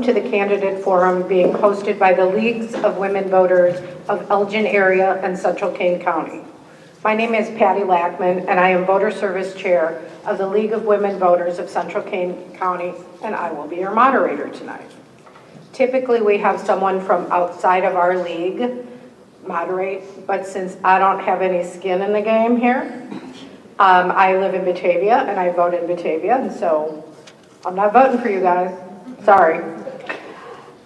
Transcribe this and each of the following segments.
to the candidate forum being hosted by the Leagues of Women Voters of Elgin area and Central Kane County. My name is Patty Lackman, and I am Voter Service Chair of the League of Women Voters of Central Kane County, and I will be your moderator tonight. Typically, we have someone from outside of our league moderate, but since I don't have any skin in the game here, I live in Batavia, and I vote in Batavia, and so I'm not voting for you guys. Sorry.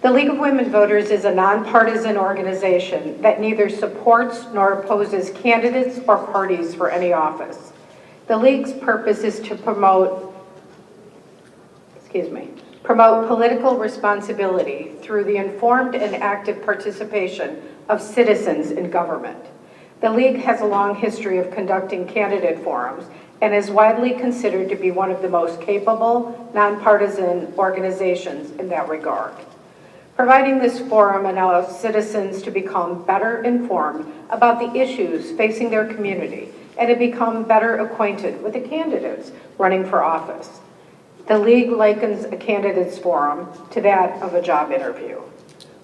The League of Women Voters is a nonpartisan organization that neither supports nor opposes candidates or parties for any office. The League's purpose is to promote political responsibility through the informed and active participation of citizens in government. The League has a long history of conducting candidate forums and is widely considered to be one of the most capable, nonpartisan organizations in that regard. Providing this forum allows citizens to become better informed about the issues facing their community and to become better acquainted with the candidates running for office. The League likens a candidates forum to that of a job interview.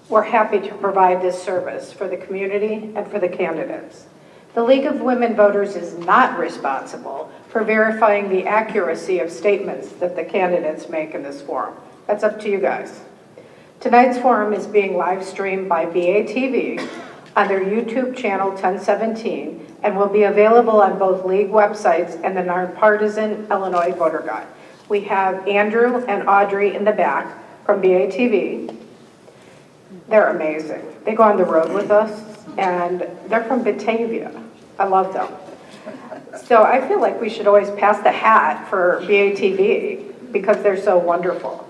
We're happy to provide this service for the community and for the candidates. The League of Women Voters is not responsible for verifying the accuracy of statements that the candidates make in this forum. That's up to you guys. Tonight's forum is being live streamed by BATV on their YouTube channel 1017 and will be available on both League websites and the Nonpartisan Illinois Voter Guide. We have Andrew and Audrey in the back from BATV. They're amazing. They go on the road with us, and they're from Batavia. I love them. So I feel like we should always pass the hat for BATV because they're so wonderful.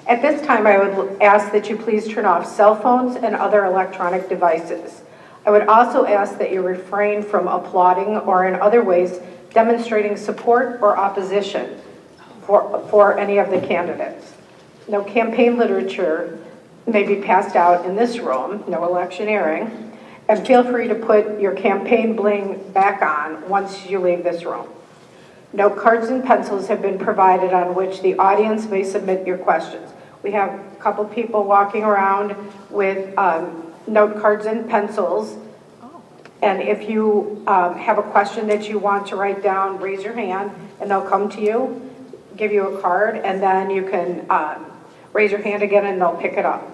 At this time, I would ask that you please turn off cell phones and other electronic devices. I would also ask that you refrain from applauding or in other ways demonstrating support or opposition for any of the candidates. No campaign literature may be passed out in this room, no electioneering, and feel free to put your campaign bling back on once you leave this room. Note cards and pencils have been provided on which the audience may submit your questions. We have a couple people walking around with note cards and pencils, and if you have a question that you want to write down, raise your hand and they'll come to you, give you a card, and then you can raise your hand again and they'll pick it up.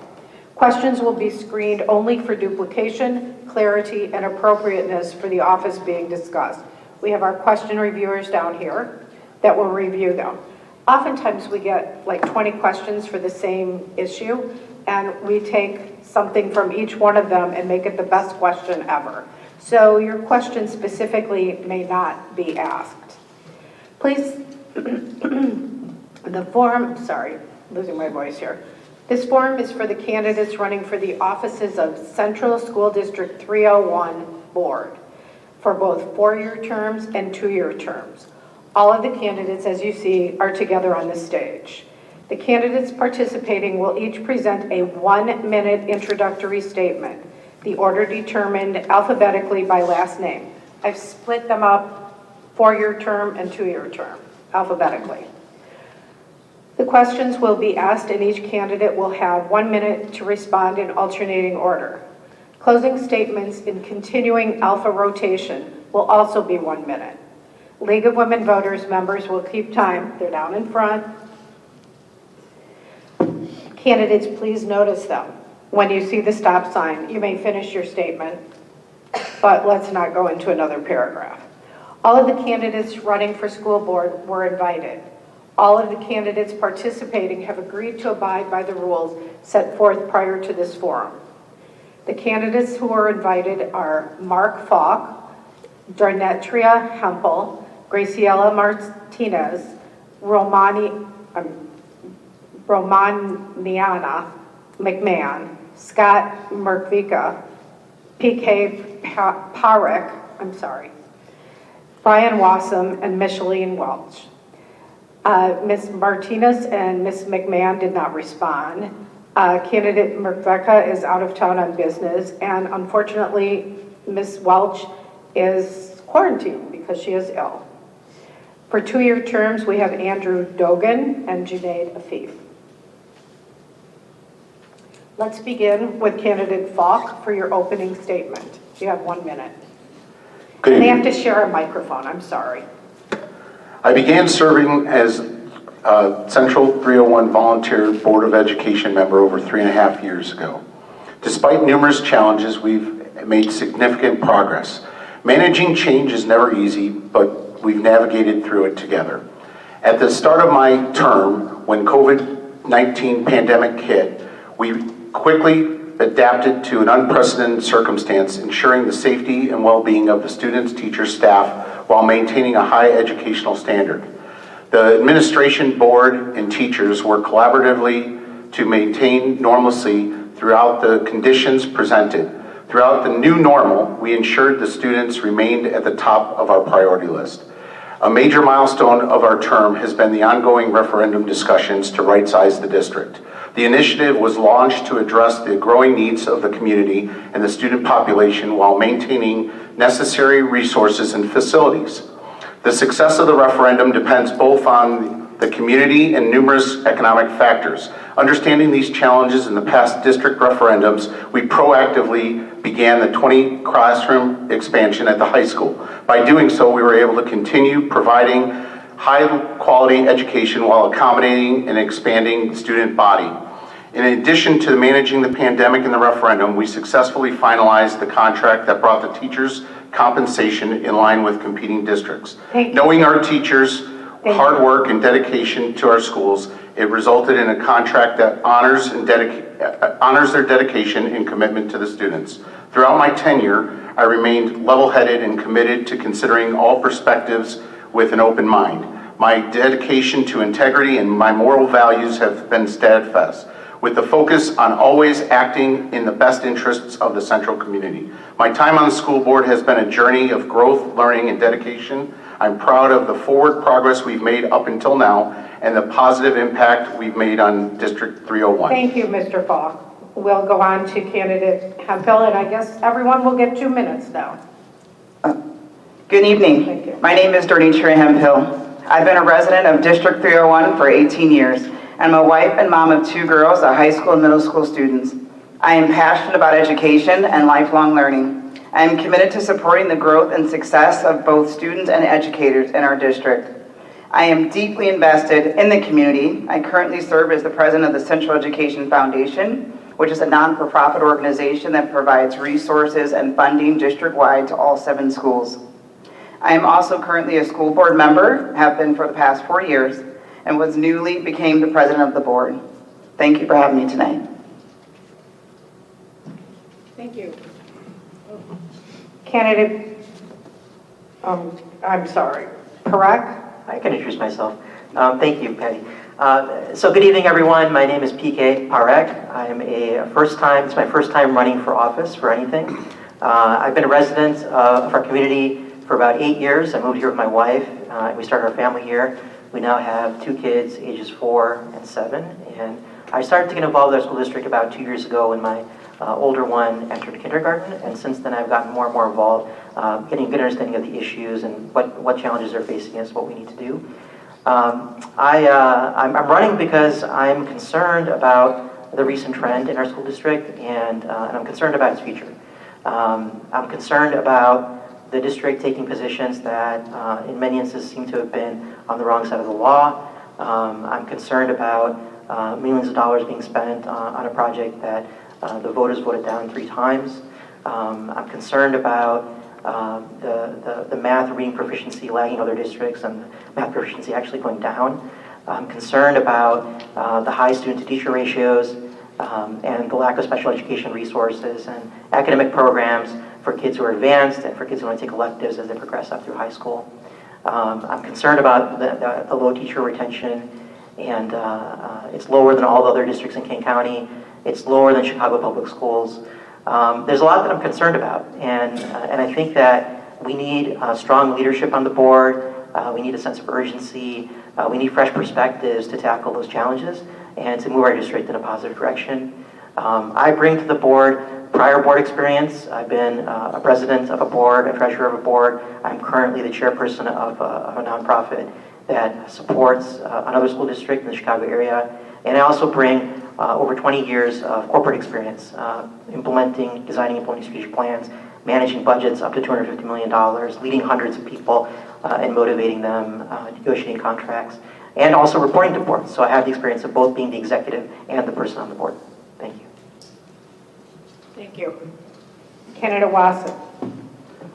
Questions will be screened only for duplication, clarity, and appropriateness for the office being discussed. We have our question reviewers down here that will review them. Oftentimes we get like 20 questions for the same issue, and we take something from each one of them and make it the best question ever. So your question specifically may not be asked. Please, the forum, sorry, losing my voice here. This forum is for the candidates running for the offices of Central School District 301 Board for both 4-year terms and 2-year terms. All of the candidates, as you see, are together on the stage. The candidates participating will each present a 1-minute introductory statement, the order determined alphabetically by last name. I've split them up 4-year term and 2-year term alphabetically. The questions will be asked and each candidate will have 1 minute to respond in alternating order. Closing statements in continuing alpha rotation will also be 1 minute. League of Women Voters members will keep time. They're down in front. Candidates, please notice them. When you see the stop sign, you may finish your statement, but let's not go into another paragraph. All of the candidates running for school board were invited. All of the candidates participating have agreed to abide by the rules set forth prior to this forum. The candidates who are invited are Mark Falk, Darnetria Hempel, Graciela Martinez, Romaniana McMahon, Scott Merkvika, PK Parekh, Brian Wassam, and Micheline Welch. Ms. Martinez and Ms. McMahon did not respond. Candidate Merkvika is out of town on business, and unfortunately, Ms. Welch is quarantined because she is ill. For 2-year terms, we have Andrew Dogan and Junaid Afif. Let's begin with candidate Falk for your opening statement. You have 1 minute. Good And they evening. have to share a microphone, I'm sorry. I began serving as a Central 301 Volunteer Board of Education member over 3.5 years ago. Despite numerous challenges, we've made significant progress. Managing change is never easy, but we've navigated through it together. At the start of my term, when COVID-19 pandemic hit, we quickly adapted to an unprecedented circumstance, ensuring the safety and well-being of the students, teachers, staff, while maintaining a high educational standard. The administration, board, and teachers worked collaboratively to maintain normalcy throughout the conditions presented. Throughout the new normal, we ensured the students remained at the top of our priority list. A major milestone of our term has been the ongoing referendum discussions to right-size the district. The initiative was launched to address the growing needs of the community and the student population while maintaining necessary resources and facilities. The success of the referendum depends both on the community and numerous economic factors. Understanding these challenges in the past district referendums, we proactively began the 20 classroom expansion at the high school. By doing so, we were able to continue providing high-quality education while accommodating and expanding the student body. In addition to managing the pandemic and the referendum, we successfully finalized the contract that brought the teachers' compensation in line with competing districts. Knowing our teachers' hard work and dedication to our schools, it resulted in a contract that honors their dedication and commitment to the students. Throughout my tenure, I remained level-headed and committed to considering all perspectives with an open mind. My dedication to integrity and my moral values have been steadfast, with the focus on always acting in the best interests of the Central community. My time on the school board has been a journey of growth, learning, and dedication. I'm proud of the forward progress we've made up until now and the positive impact we've made on District 301. Thank you, Mr. Falk. We'll go on to candidate Hemphill, and I guess everyone will get 2 minutes now. Good evening. Thank you. My name is Dornitra Hemphill. I've been a resident of District 301 for 18 years. I'm a wife and mom of 2 girls, high school and middle school students. I am passionate about education and lifelong learning. I am committed to supporting the growth and success of both students and educators in our district. I am deeply invested in the community. I currently serve as the president of the Central Education Foundation, which is a non-for-profit organization that provides resources and funding district-wide to all 7 schools. I am also currently a school board member, have been for the past 4 years, and became the president of the board. Thank you for having me tonight. Thank you. Candidate, I'm sorry, Parek? I can introduce myself. Thank you, Patty. So good evening, everyone. My name is PK Parek. I'm it's my first time running for office for anything. I've been a resident of our community for about 8 years. I moved here with my wife. We started our family here. We now have 2 kids, ages 4 and 7. And I started to get involved with our school district about 2 years ago when my older one entered kindergarten. And since then, I've gotten more and more involved, getting a good understanding of the issues and what challenges they're facing us, what we need to do. I'm running because I'm concerned about the recent trend in our school district, and I'm concerned about its future. I'm concerned about the district taking positions that in many instances seem to have been on the wrong side of the law. I'm concerned about millions of dollars being spent on a project that the voters voted down 3 times. I'm concerned about the math reading proficiency lagging other districts and math proficiency actually going down. I'm concerned about the high student-to-teacher ratios and the lack of special education resources and academic programs for kids who are advanced and for kids who want to take electives as they progress up through high school. I'm concerned about the low teacher retention, and it's lower than all the other districts in Kane County. It's lower than Chicago Public Schools. There's a lot that I'm concerned about, and I think that we need strong leadership on the board. We need a sense of urgency. We need fresh perspectives to tackle those challenges and to move our district in a positive direction. I bring to the board prior board experience. I've been a president of a board, a treasurer of a board. I'm currently the chairperson of a nonprofit that supports another school district in the Chicago area. And I also bring over 20 years of corporate experience, designing, implementing strategic plans, managing budgets up to $250 million, leading hundreds of people and motivating them, negotiating contracts, and also reporting to boards. So I have the experience of both being the executive and the person on the board. Thank you. Thank you. Candidate Wasson.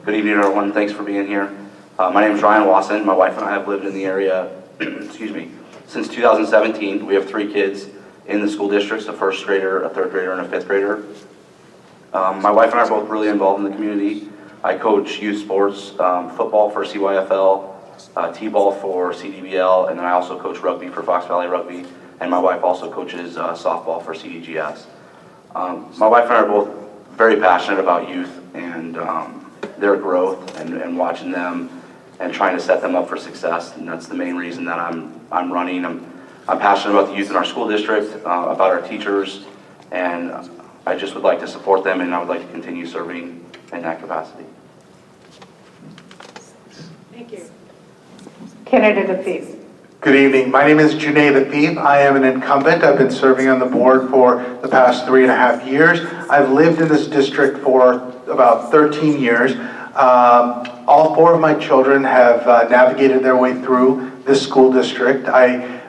Good evening, everyone. Thanks for being here. My name is Ryan Wasson. My wife and I have lived in the area excuse me, since 2017. We have 3 kids in the school districts, a first grader, a third grader, and a fifth grader. My wife and I are both really involved in the community. I coach youth sports, football for CYFL, T-ball for CDBL, and then I also coach rugby for Fox Valley Rugby, and my wife also coaches softball for CDGS. My wife and I are both very passionate about youth and their growth and watching them and trying to set them up for success, and that's the main reason that I'm running. I'm passionate about the youth in our school district, about our teachers, and I just would like to support them, and I would like to continue serving in that capacity. Thank you. Candidate Afiz. Good evening. My name is Junaid Afiz. I am an incumbent. I've been serving on the board for the past 3.5 years. I've lived in this district for about 13 years. All 4 of my children have navigated their way through this school district.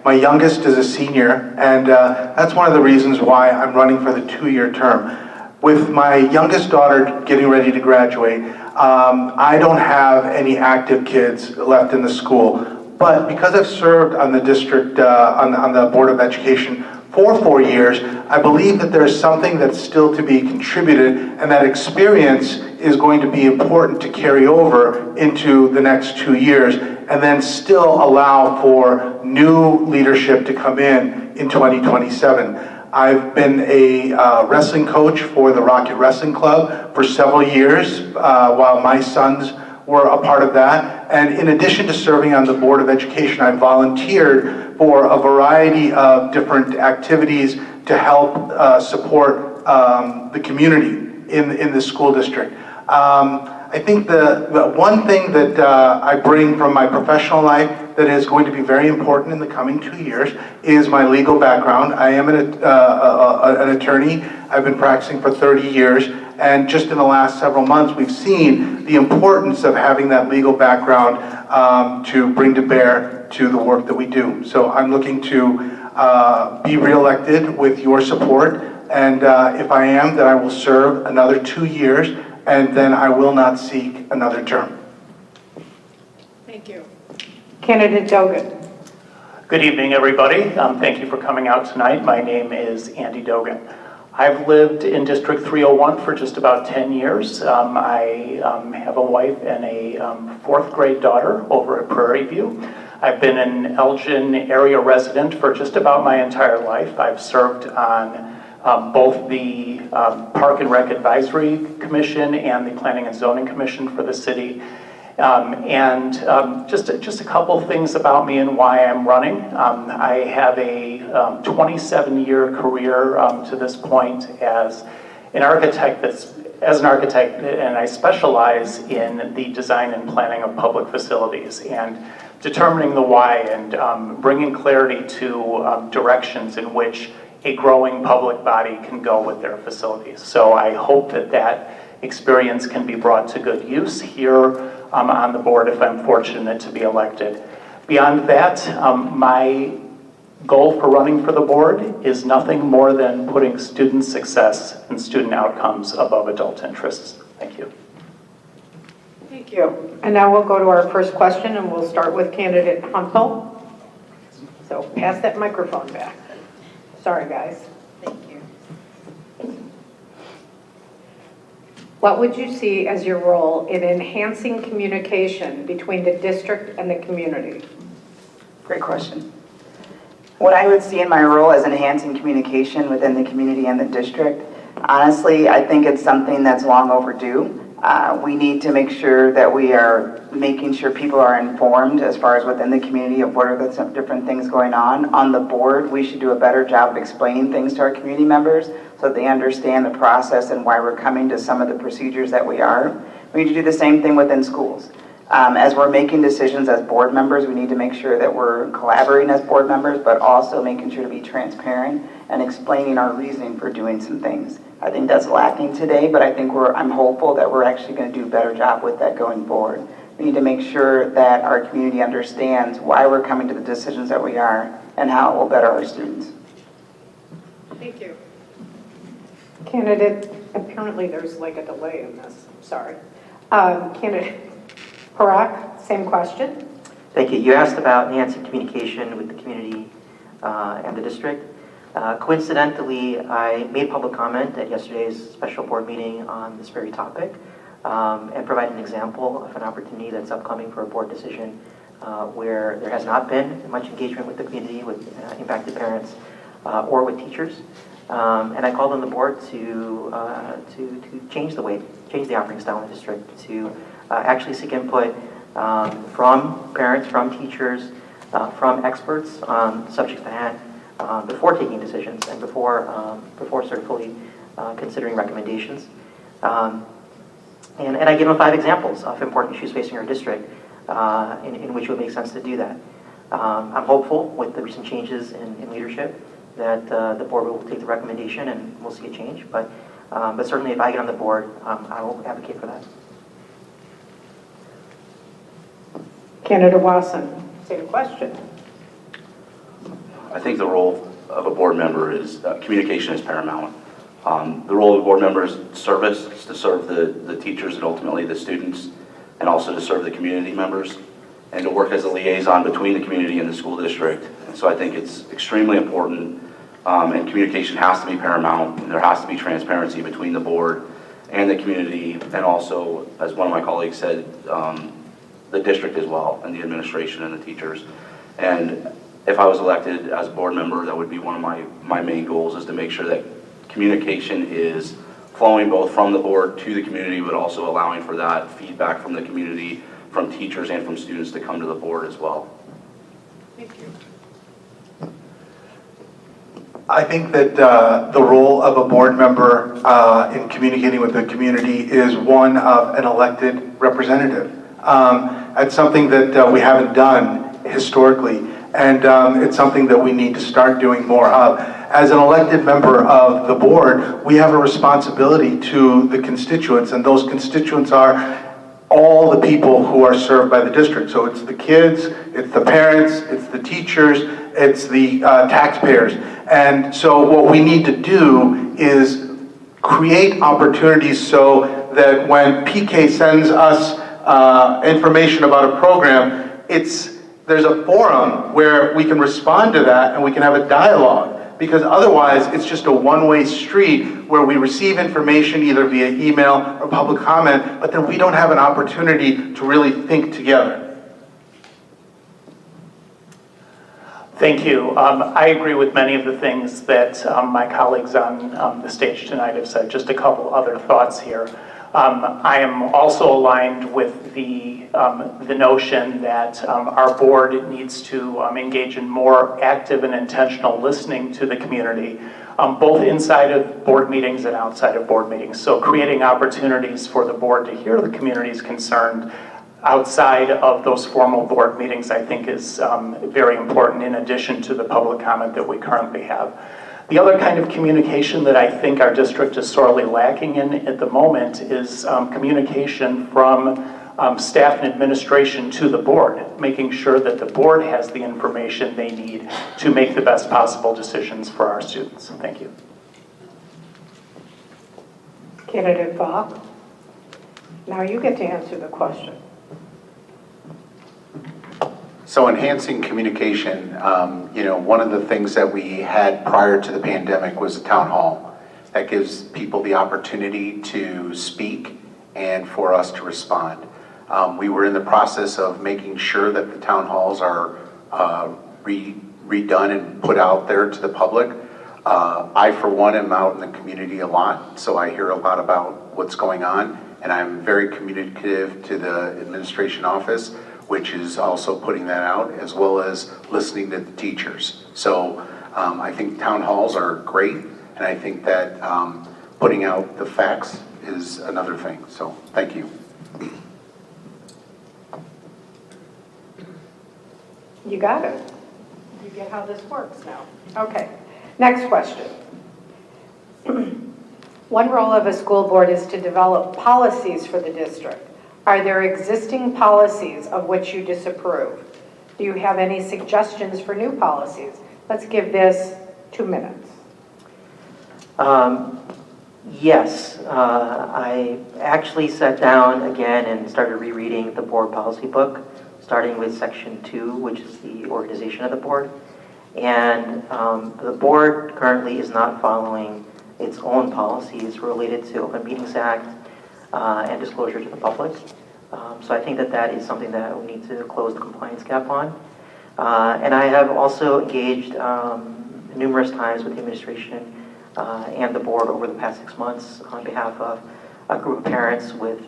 My youngest is a senior, and that's one of the reasons why I'm running for the 2-year term. With my youngest daughter getting ready to graduate, I don't have any active kids left in the school. But because I've served on the district, on the Board of Education for 4 years, I believe that there's something that's still to be contributed, and that experience is going to be important to carry over into the next 2 years, and then still allow for new leadership to come in 2027. I've been a wrestling coach for the Rocket Wrestling Club for several years while my sons were a part of that. And in addition to serving on the Board of Education, I volunteered for a variety of different activities to help support the community in the school district. I think the one thing that I bring from my professional life that is going to be very important in the coming 2 years is my legal background. I am an attorney. I've been practicing for 30 years. And just in the last several months, we've seen the importance of having that legal background to bring to bear to the work that we do. So I'm looking to be reelected with your support. And if I am, then I will serve another 2 years, and then I will not seek another term. Thank you. Candidate Dogan. Good evening, everybody. Thank you for coming out tonight. My name is Andy Dogan. I've lived in District 301 for just about 10 years. I have a wife and a 4th grade daughter over at Prairie View. I've been an Elgin area resident for just about my entire life. I've served on both the Park and Rec Advisory Commission and the Planning and Zoning Commission for the city. Just a couple things about me and why I'm running. I have a 27-year career to this point as an architect, and I specialize in the design and planning of public facilities and determining the why and bringing clarity to directions in which a growing public body can go with their facilities. So I hope that experience can be brought to good use here on the board if I'm fortunate to be elected. Beyond that, my goal for running for the board is nothing more than putting student success and student outcomes above adult interests. Thank you. Thank you. And now we'll go to our first question, and we'll start with candidate Humpel. So pass that microphone back. Sorry, guys. Thank you. What would you see as your role in enhancing communication between the district and the community? Great question. What I would see in my role as enhancing communication within the community and the district, honestly, I think it's something that's long overdue. We need to make sure that we are making sure people are informed as far as within the community of what are the different things going on. On the board, we should do a better job of explaining things to our community members so that they understand the process and why we're coming to some of the procedures that we are. We need to do the same thing within schools. As we're making decisions as board members, we need to make sure that we're collaborating as board members, but also making sure to be transparent and explaining our reasoning for doing some things. I think that's lacking today, but I think I'm hopeful that we're actually going to do a better job with that going forward. We need to make sure that our community understands why we're coming to the decisions that we are and how it will better our students. Thank you. Candidate, apparently there's like a delay in this, sorry. Candidate Parak, same question. Thank you. You asked about enhancing communication with the community and the district. Coincidentally, I made public comment at yesterday's special board meeting on this very topic and provided an example of an opportunity that's upcoming for a board decision where there has not been much engagement with the community, with impacted parents, or with teachers. And I called on the board to change the operating style in the district, to actually seek input from parents, from teachers, from experts on subjects at hand before taking decisions and before sort of fully considering recommendations. And I gave them 5 examples of important issues facing our district in which it would make sense to do that. I'm hopeful with the recent changes in leadership that the board will take the recommendation and we'll see a change. But certainly if I get on the board, I will advocate for that. Candidate Wasson, same question. I think the role of a board member is, communication is paramount. The role of a board member is service, is to serve the teachers and ultimately the students, and also to serve the community members, and to work as a liaison between the community and the school district. And so I think it's extremely important, and communication has to be paramount, and there has to be transparency between the board and the community, and also, as one of my colleagues said, the district as well, and the administration and the teachers. And if I was elected as a board member, that would be one of my main goals, is to make sure that communication is flowing both from the board to the community, but also allowing for that feedback from the community, from teachers and from students to come to the board as well. Thank you. I think that the role of a board member in communicating with the community is one of an elected representative. It's something that we haven't done historically, and it's something that we need to start doing more of. As an elected member of the board, we have a responsibility to the constituents, and those constituents are all the people who are served by the district. So it's the kids, it's the parents, it's the teachers, it's the taxpayers. And so what we need to do is create opportunities so that when PK sends us information about a program, there's a forum where we can respond to that and we can have a dialogue. Because otherwise, it's just a one-way street where we receive information either via email or public comment, but then we don't have an opportunity to really think together. Thank you. I agree with many of the things that my colleagues on the stage tonight have said. Just a couple other thoughts here. I am also aligned with the notion that our board needs to engage in more active and intentional listening to the community, both inside of board meetings and outside of board meetings. So creating opportunities for the board to hear the community's concerned outside of those formal board meetings, I think, is very important, in addition to the public comment that we currently have. The other kind of communication that I think our district is sorely lacking in at the moment is communication from staff and administration to the board, making sure that the board has the information they need to make the best possible decisions for our students. Thank you. Candidate Falk, now you get to answer the question. So enhancing communication, one of the things that we had prior to the pandemic was a town hall. That gives people the opportunity to speak and for us to respond. We were in the process of making sure that the town halls are redone and put out there to the public. I, for one, am out in the community a lot, so I hear a lot about what's going on, and I'm very communicative to the administration office, which is also putting that out, as well as listening to the teachers. So I think town halls are great, and I think that putting out the facts is another thing. So thank you. You got it. You get how this works now. Okay, next question. One role of a school board is to develop policies for the district. Are there existing policies of which you disapprove? Do you have any suggestions for new policies? Let's give this 2 minutes. Yes, I actually sat down again and started rereading the board policy book, starting with section 2, which is the organization of the board. And the board currently is not following its own policies related to Open Meetings Act and disclosure to the public. So I think that that is something that we need to close the compliance gap on. And I have also engaged numerous times with the administration and the board over the past 6 months on behalf of a group of parents with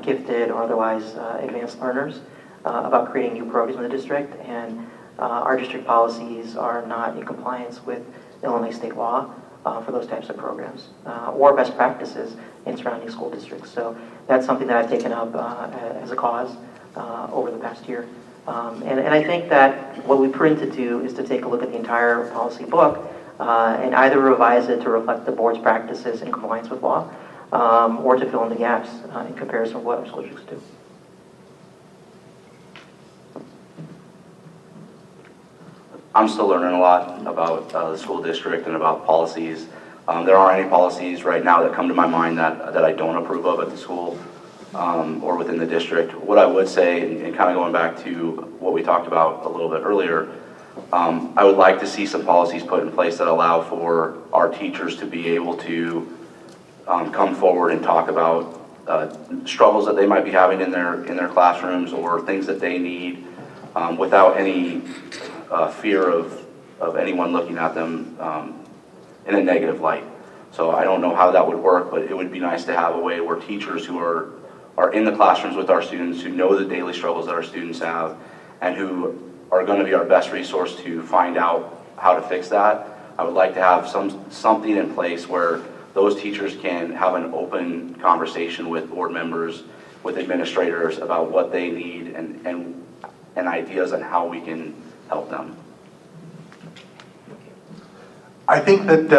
gifted or otherwise advanced learners about creating new programs in the district. And our district policies are not in compliance with Illinois state law for those types of programs or best practices in surrounding school districts. So that's something that I've taken up as a cause over the past year. And I think that what we print to do is to take a look at the entire policy book and either revise it to reflect the board's practices in compliance with law or to fill in the gaps in comparison with what our school districts do. I'm still learning a lot about the school district and about policies. There aren't any policies right now that come to my mind that I don't approve of at the school or within the district. What I would say, and kind of going back to what we talked about a little bit earlier, I would like to see some policies put in place that allow for our teachers to be able to come forward and talk about struggles that they might be having in their classrooms or things that they need without any fear of anyone looking at them in a negative light. So I don't know how that would work, but it would be nice to have a way where teachers who are in the classrooms with our students, who know the daily struggles that our students have, and who are going to be our best resource to find out how to fix that. I would like to have something in place where those teachers can have an open conversation with board members, with administrators about what they need and ideas on how we can help them. I think that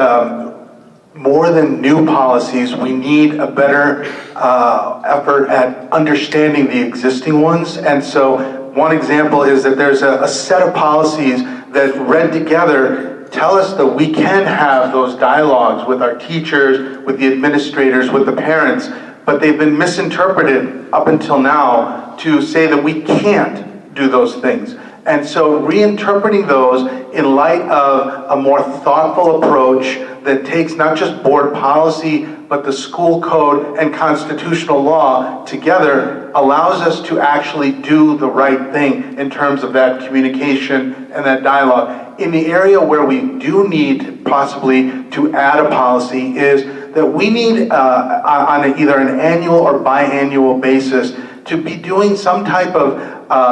more than new policies, we need a better effort at understanding the existing ones. And so one example is that there's a set of policies that read together tell us that we can have those dialogues with our teachers, with the administrators, with the parents, but they've been misinterpreted up until now to say that we can't do those things. And so reinterpreting those in light of a more thoughtful approach that takes not just board policy, but the school code and constitutional law together allows us to actually do the right thing in terms of that communication and that dialogue. In the area where we do need possibly to add a policy is that we need on either an annual or biannual basis to be doing some type of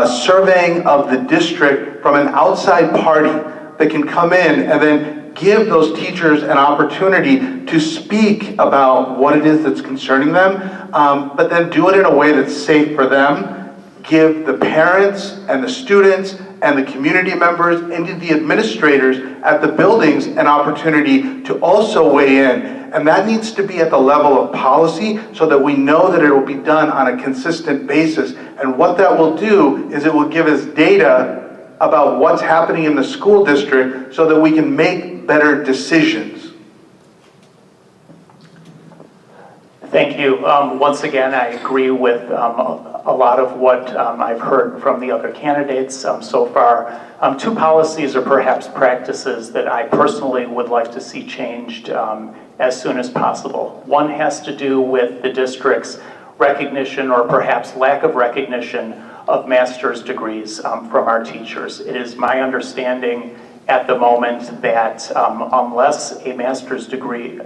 surveying of the district from an outside party that can come in and then give those teachers an opportunity to speak about what it is that's concerning them, but then do it in a way that's safe for them, give the parents and the students and the community members and the administrators at the buildings an opportunity to also weigh in. And that needs to be at the level of policy so that we know that it will be done on a consistent basis. And what that will do is it will give us data about what's happening in the school district so that we can make better decisions. Thank you. Once again, I agree with a lot of what I've heard from the other candidates so far. Two policies or perhaps practices that I personally would like to see changed as soon as possible. One has to do with the district's recognition or perhaps lack of recognition of master's degrees from our teachers. It is my understanding at the moment that unless a master's degree, a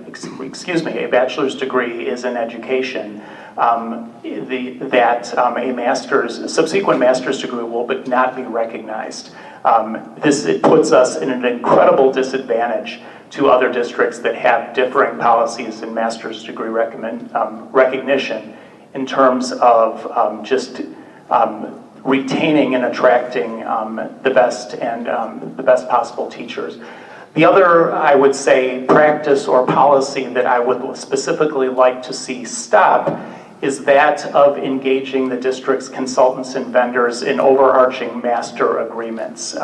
bachelor's degree is in education, a subsequent master's degree will not be recognized. It puts us in an incredible disadvantage to other districts that have differing policies in master's degree recognition in terms of retaining and attracting the best and the best possible teachers. The other, I would say, practice or policy that I would specifically like to see stop is that of engaging the district's consultants and vendors in overarching master agreements.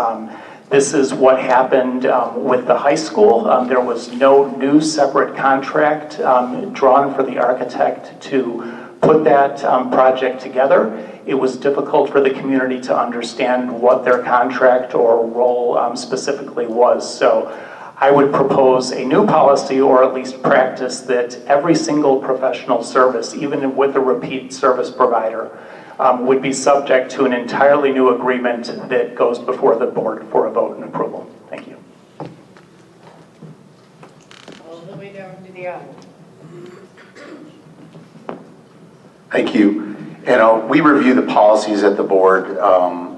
This is what happened with the high school. There was no new separate contract drawn for the architect to put that project together. It was difficult for the community to understand what their contract or role specifically was. So I would propose a new policy, or at least practice, that every single professional service, even with a repeat service provider, would be subject to an entirely new agreement that goes before the board for a vote and approval. Thank you. All the way down to the end. Thank you. We review the policies at the board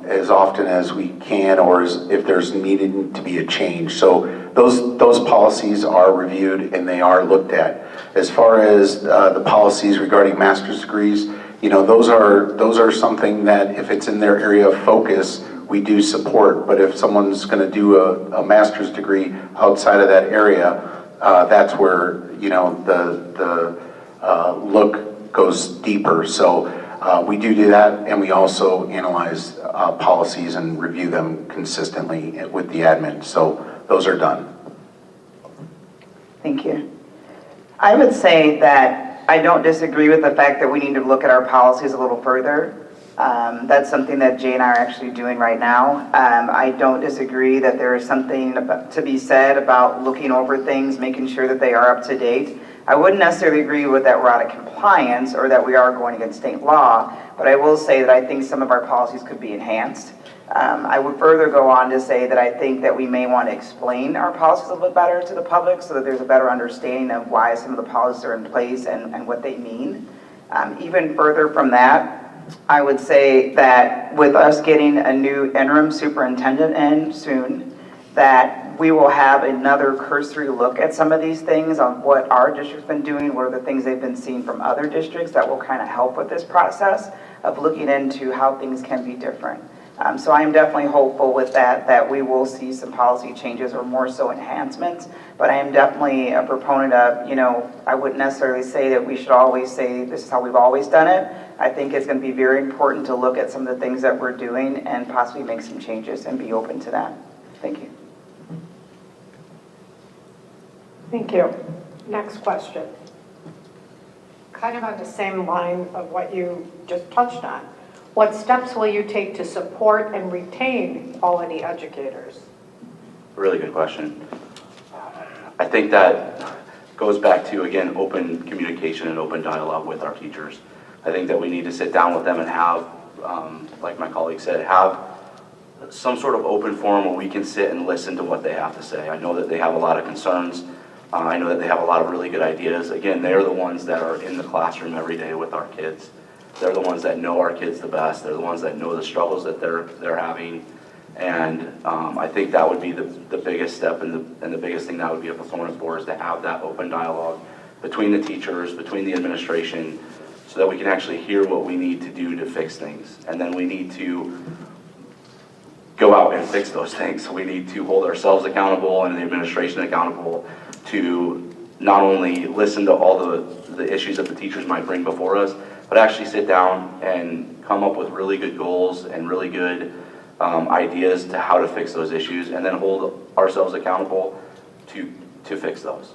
as often as we can, or if there's needed to be a change. So those policies are reviewed and they are looked at. As far as the policies regarding master's degrees, those are something that if it's in their area of focus, we do support. But if someone's going to do a master's degree outside of that area, that's where the look goes deeper. So we do that, and we also analyze policies and review them consistently with the admin. So those are done. Thank you. I would say that I don't disagree with the fact that we need to look at our policies a little further. That's something that Jay and I are actually doing right now. I don't disagree that there is something to be said about looking over things, making sure that they are up to date. I wouldn't necessarily agree with that we're out of compliance or that we are going against state law, but I will say that I think some of our policies could be enhanced. I would further go on to say that I think that we may want to explain our policies a little bit better to the public so that there's a better understanding of why some of the policies are in place and what they mean. Even further from that, I would say that with us getting a new interim superintendent in soon, that we will have another cursory look at some of these things on what our district's been doing, what are the things they've been seeing from other districts that will kind of help with this process of looking into how things can be different. So I'm definitely hopeful with that we will see some policy changes or more so enhancements, but I am definitely a proponent of, I wouldn't necessarily say that we should always say this is how we've always done it. I think it's going to be very important to look at some of the things that we're doing and possibly make some changes and be open to that. Thank you. Thank you. Next question. Kind of on the same line of what you just touched on. What steps will you take to support and retain quality educators? Really good question. I think that goes back to, again, open communication and open dialogue with our teachers. I think that we need to sit down with them and have, like my colleague said, have some sort of open forum where we can sit and listen to what they have to say. I know that they have a lot of concerns. I know that they have a lot of really good ideas. Again, they're the ones that are in the classroom every day with our kids. They're the ones that know our kids the best. They're the ones that know the struggles that they're having. And I think that would be the biggest step and the biggest thing that I would be a proponent for, is to have that open dialogue between the teachers, between the administration, so that we can actually hear what we need to do to fix things. And then we need to go out and fix those things. So we need to hold ourselves accountable and the administration accountable to not only listen to all the issues that the teachers might bring before us, but actually sit down and come up with really good goals and really good ideas to how to fix those issues, and then hold ourselves accountable to fix those.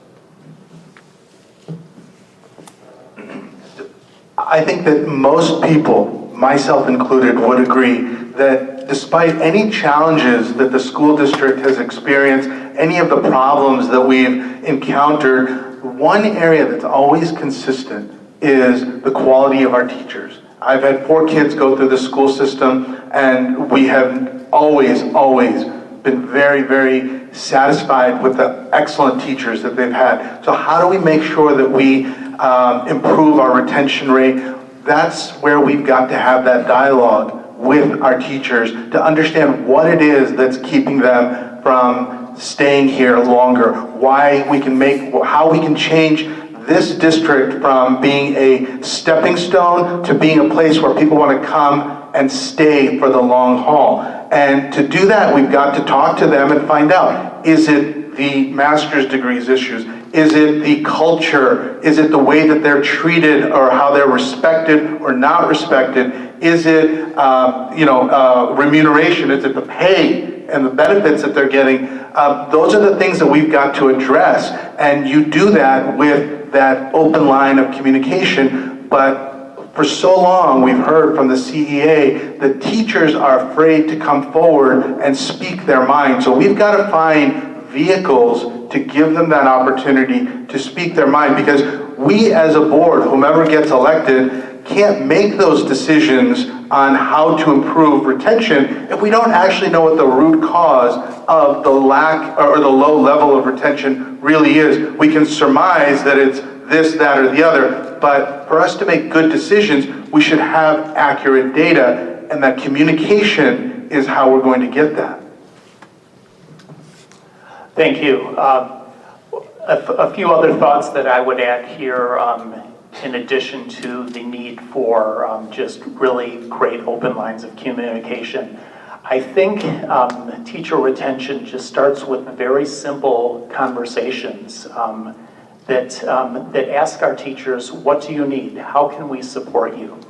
I think that most people, myself included, would agree that despite any challenges that the school district has experienced, any of the problems that we've encountered, one area that's always consistent is the quality of our teachers. I've had 4 kids go through the school system, and we have always been very, very satisfied with the excellent teachers that they've had. So how do we make sure that we improve our retention rate? That's where we've got to have that dialogue with our teachers to understand what it is that's keeping them from staying here longer, how we can change this district from being a stepping stone to being a place where people want to come and stay for the long haul. And to do that, we've got to talk to them and find out, is it the master's degrees issues? Is it the culture? Is it the way that they're treated or how they're respected or not respected? Is it, remuneration? Is it the pay and the benefits that they're getting? Those are the things that we've got to address. And you do that with that open line of communication. But for so long, we've heard from the CEA that teachers are afraid to come forward and speak their mind. So we've got to find vehicles to give them that opportunity to speak their mind, because we as a board, whomever gets elected, can't make those decisions on how to improve retention if we don't actually know what the root cause of the lack or the low level of retention really is. We can surmise that it's this, that, or the other, but for us to make good decisions, we should have accurate data, and that communication is how we're going to get that. Thank you. A few other thoughts that I would add here, in addition to the need for just really great open lines of communication. I think teacher retention just starts with very simple conversations that ask our teachers, what do you need? How can we support you?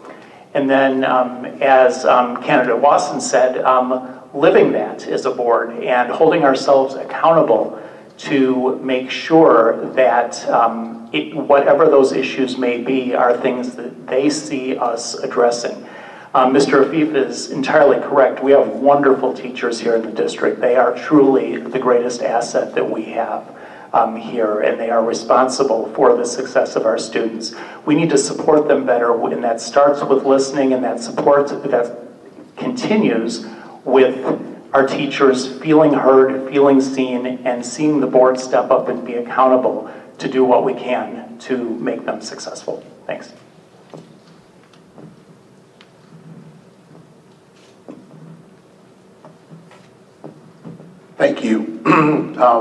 And then, as candidate Wasson said, living that as a board and holding ourselves accountable to make sure that whatever those issues may be are things that they see us addressing. Mr. Afif is entirely correct. We have wonderful teachers here in the district. They are truly the greatest asset that we have here, and they are responsible for the success of our students. We need to support them better, and that starts with listening, and that support that continues with our teachers feeling heard, feeling seen, and seeing the board step up and be accountable to do what we can to make them successful. Thanks. Thank you.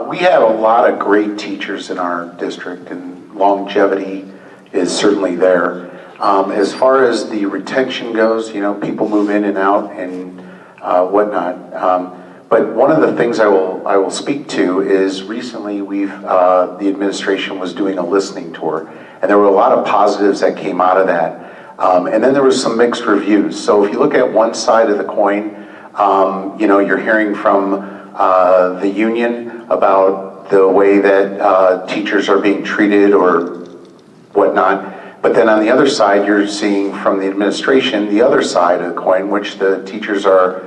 We have a lot of great teachers in our district, and longevity is certainly there. As far as the retention goes, people move in and out and whatnot. But one of the things I will speak to is recently the administration was doing a listening tour, and there were a lot of positives that came out of that. And then there was some mixed reviews. So if you look at one side of the coin, you're hearing from the union about the way that teachers are being treated or whatnot. But then on the other side, you're seeing from the administration the other side of the coin, which the teachers are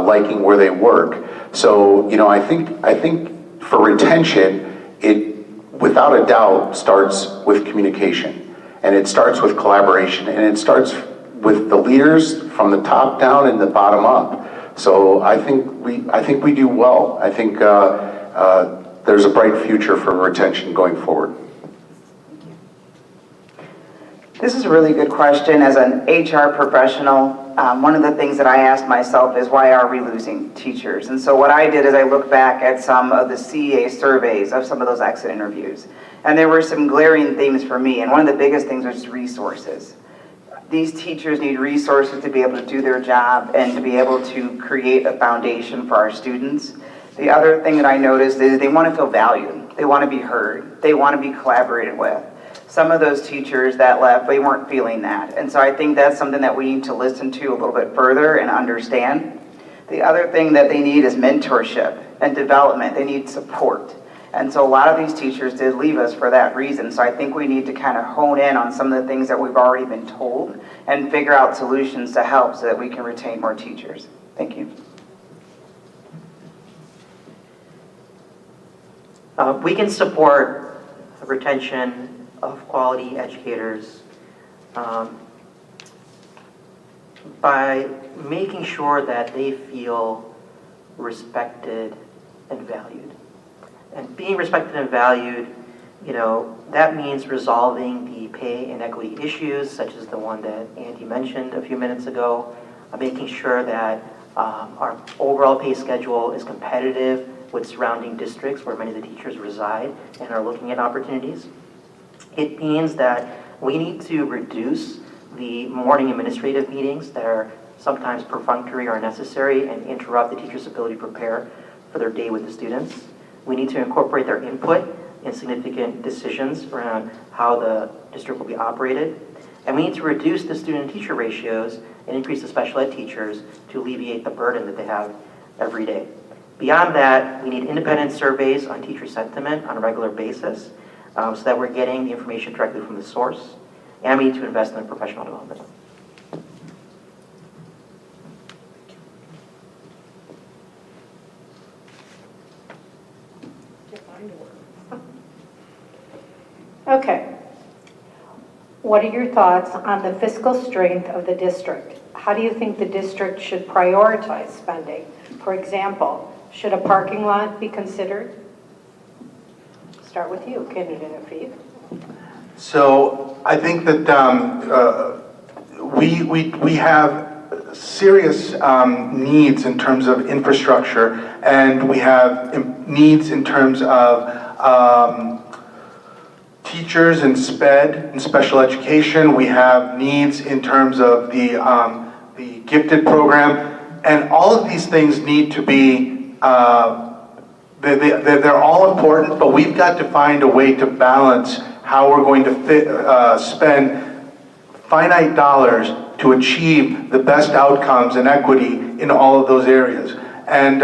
liking where they work. So, I think for retention, it without a doubt starts with communication, and it starts with collaboration, and it starts with the leaders from the top down and the bottom up. So I think we do well. I think there's a bright future for retention going forward. This is a really good question. As an HR professional, one of the things that I asked myself is, why are we losing teachers? And so what I did is I looked back at some of the CEA surveys of some of those exit interviews. And there were some glaring themes for me. And one of the biggest things was resources. These teachers need resources to be able to do their job and to be able to create a foundation for our students. The other thing that I noticed is they want to feel valued. They want to be heard. They want to be collaborated with. Some of those teachers that left, they weren't feeling that. And so I think that's something that we need to listen to a little bit further and understand. The other thing that they need is mentorship and development. They need support. And so a lot of these teachers did leave us for that reason. So I think we need to kind of hone in on some of the things that we've already been told and figure out solutions to help so that we can retain more teachers. Thank you. We can support retention of quality educators by making sure that they feel respected and valued. And being respected and valued, that means resolving the pay inequity issues, such as the one that Andy mentioned a few minutes ago, making sure that our overall pay schedule is competitive with surrounding districts where many of the teachers reside and are looking at opportunities. It means that we need to reduce the morning administrative meetings that are sometimes perfunctory or unnecessary, and interrupt the teacher's ability to prepare for their day with the students. We need to incorporate their input in significant decisions around how the district will be operated. And we need to reduce the student-teacher ratios and increase the special ed teachers to alleviate the burden that they have every day. Beyond that, we need independent surveys on teacher sentiment on a regular basis so that we're getting the information directly from the source. And we need to invest in professional development. Okay. What are your thoughts on the fiscal strength of the district? How do you think the district should prioritize spending? For example, should a parking lot be considered? Start with you, candidate Afif. So I think that we have serious needs in terms of infrastructure, and we have needs in terms of teachers in SPED, in special education. We have needs in terms of the gifted program, and all of these things need to be, they're all important, but we've got to find a way to balance how we're going to spend finite dollars to achieve the best outcomes and equity in all of those areas. And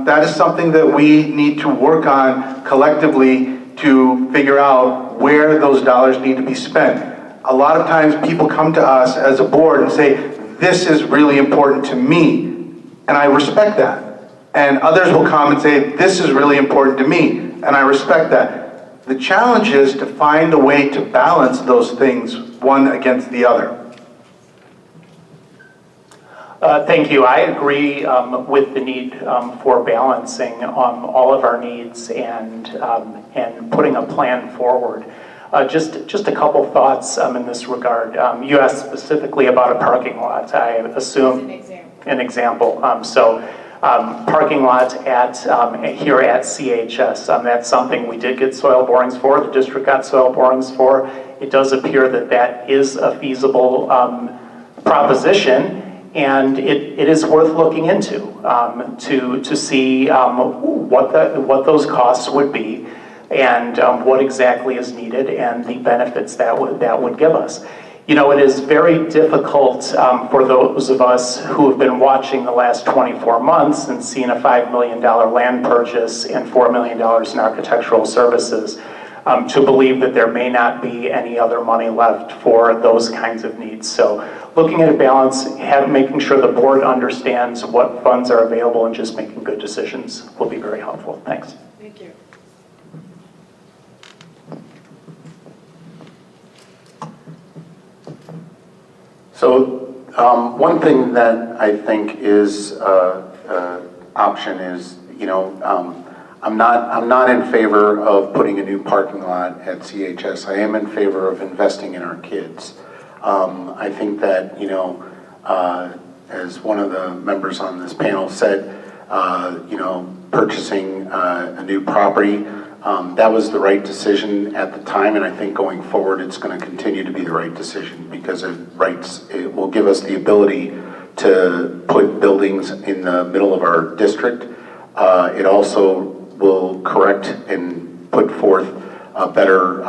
that is something that we need to work on collectively to figure out where those dollars need to be spent. A lot of times people come to us as a board and say, this is really important to me, and I respect that. And others will come and say, this is really important to me, and I respect that. The challenge is to find a way to balance those things one against the other. Thank you. I agree with the need for balancing all of our needs and putting a plan forward. Just a couple thoughts in this regard. You asked specifically about a parking lot. I assume an example. Parking lot at here at CHS. That's something we did get soil borings for. The district got soil borings for. It does appear that that is a feasible proposition. And it is worth looking into to see what those costs would be and what exactly is needed and the benefits that would give us. You know, it is very difficult for those of us who have been watching the last 24 months and seen a $5 million land purchase and $4 million in architectural services to believe that there may not be any other money left for those kinds of needs. So looking at a balance, making sure the board understands what funds are available and just making good decisions will be very helpful. Thanks. Thank you. So one thing that I think is option is, you know, I'm not in favor of putting a new parking lot at CHS. I am in favor of investing in our kids. I think that, you know, as one of the members on this panel said, you know, purchasing a new property, that was the right decision at the time, and I think going forward it's going to continue to be the right decision because it will give us the ability to put buildings in the middle of our district. It also will correct and put forth better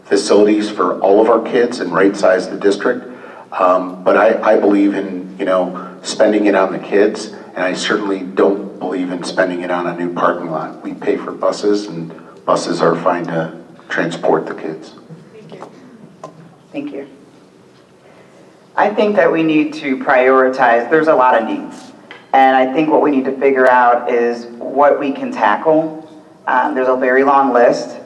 facilities for all of our kids and right-size the district. But I believe in, you know, spending it on the kids, and I certainly don't believe in spending it on a new parking lot. We pay for buses, and buses are fine to transport the kids. Thank you. Thank you. I think that we need to prioritize. There's a lot of needs. And I think what we need to figure out is what we can tackle. There's a very long list.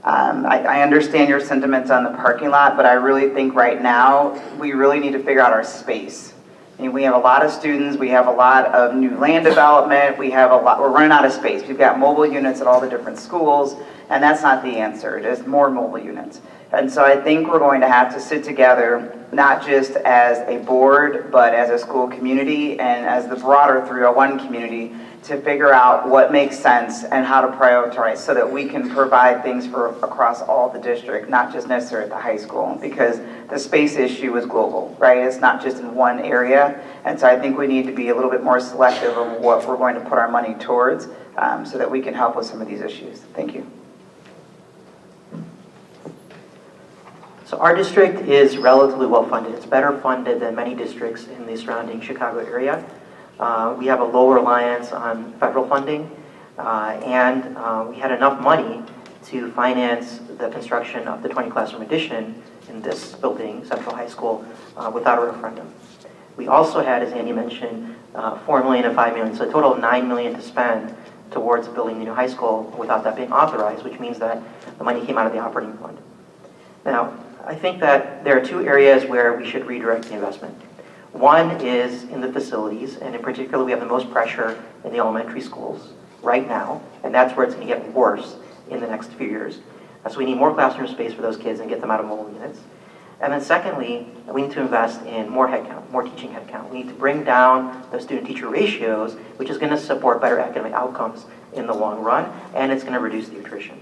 I understand your sentiments on the parking lot, but I really think right now we really need to figure out our space. I mean, we have a lot of students, we have a lot of new land development, we're running out of space. We've got mobile units at all the different schools, and that's not the answer. It is more mobile units. And so I think we're going to have to sit together, not just as a board, but as a school community and as the broader 301 community, to figure out what makes sense and how to prioritize so that we can provide things for across all the district, not just necessarily at the high school, because the space issue is global, right? It's not just in one area. And so I think we need to be a little bit more selective of what we're going to put our money towards so that we can help with some of these issues. Thank you. So our district is relatively well funded. It's better funded than many districts in the surrounding Chicago area. We have a low reliance on federal funding, and we had enough money to finance the construction of the 20 classroom addition in this building, Central High School, without a referendum. We also had, as Andy mentioned, $4 million and $5 million, so a total of $9 million to spend towards building the new high school without that being authorized, which means that the money came out of the operating fund. Now, I think that there are two areas where we should redirect the investment. One is in the facilities, and in particular, we have the most pressure in the elementary schools right now, and that's where it's going to get worse in the next few years. So we need more classroom space for those kids and get them out of mobile units. And then secondly, we need to invest in more headcount, more teaching headcount. We need to bring down the student-teacher ratios, which is going to support better academic outcomes in the long run, and it's going to reduce the attrition.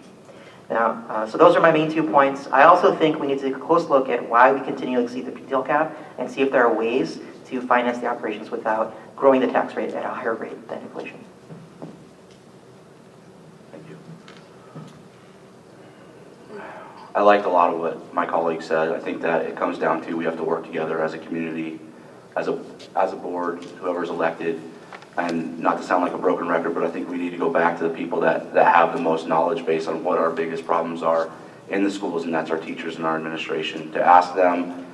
Now, so those are my main 2 points. I also think we need to take a close look at why we continually exceed the PTL cap and see if there are ways to finance the operations without growing the tax rate at a higher rate than inflation. Thank you. I liked a lot of what my colleague said. I think that it comes down to we have to work together as a community, as a board, whoever's elected. And not to sound like a broken record, but I think we need to go back to the people that have the most knowledge based on what our biggest problems are in the schools, and that's our teachers and our administration, to ask them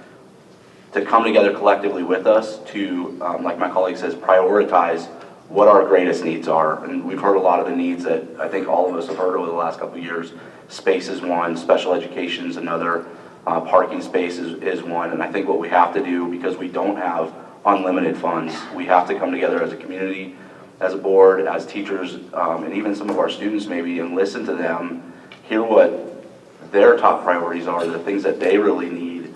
to come together collectively with us to, like my colleague says, prioritize what our greatest needs are. And we've heard a lot of the needs that I think all of us have heard over the last couple of years. Space is one, special education is another, parking space is one, and I think what we have to do, because we don't have unlimited funds, we have to come together as a community, as a board, as teachers, and even some of our students maybe, and listen to them, hear what their top priorities are, the things that they really need,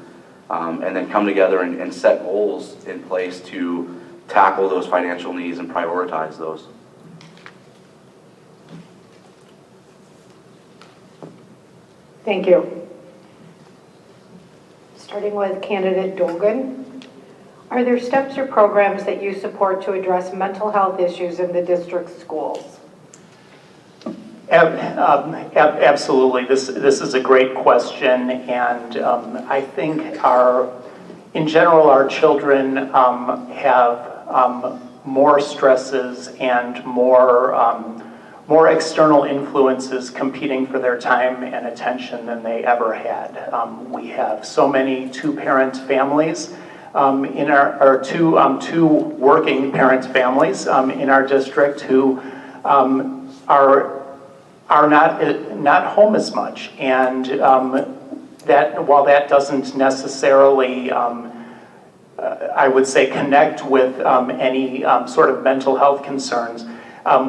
and then come together and set goals in place to tackle those financial needs and prioritize those. Thank you. Starting with candidate Dolgan. Are there steps or programs that you support to address mental health issues in the district schools? Absolutely. This is a great question, and I think in general, our children have more stresses and more external influences competing for their time and attention than they ever had. We have so many two-parent families in our two working parent families in our district who are not home as much, and that while that doesn't necessarily I would say connect with any sort of mental health concerns,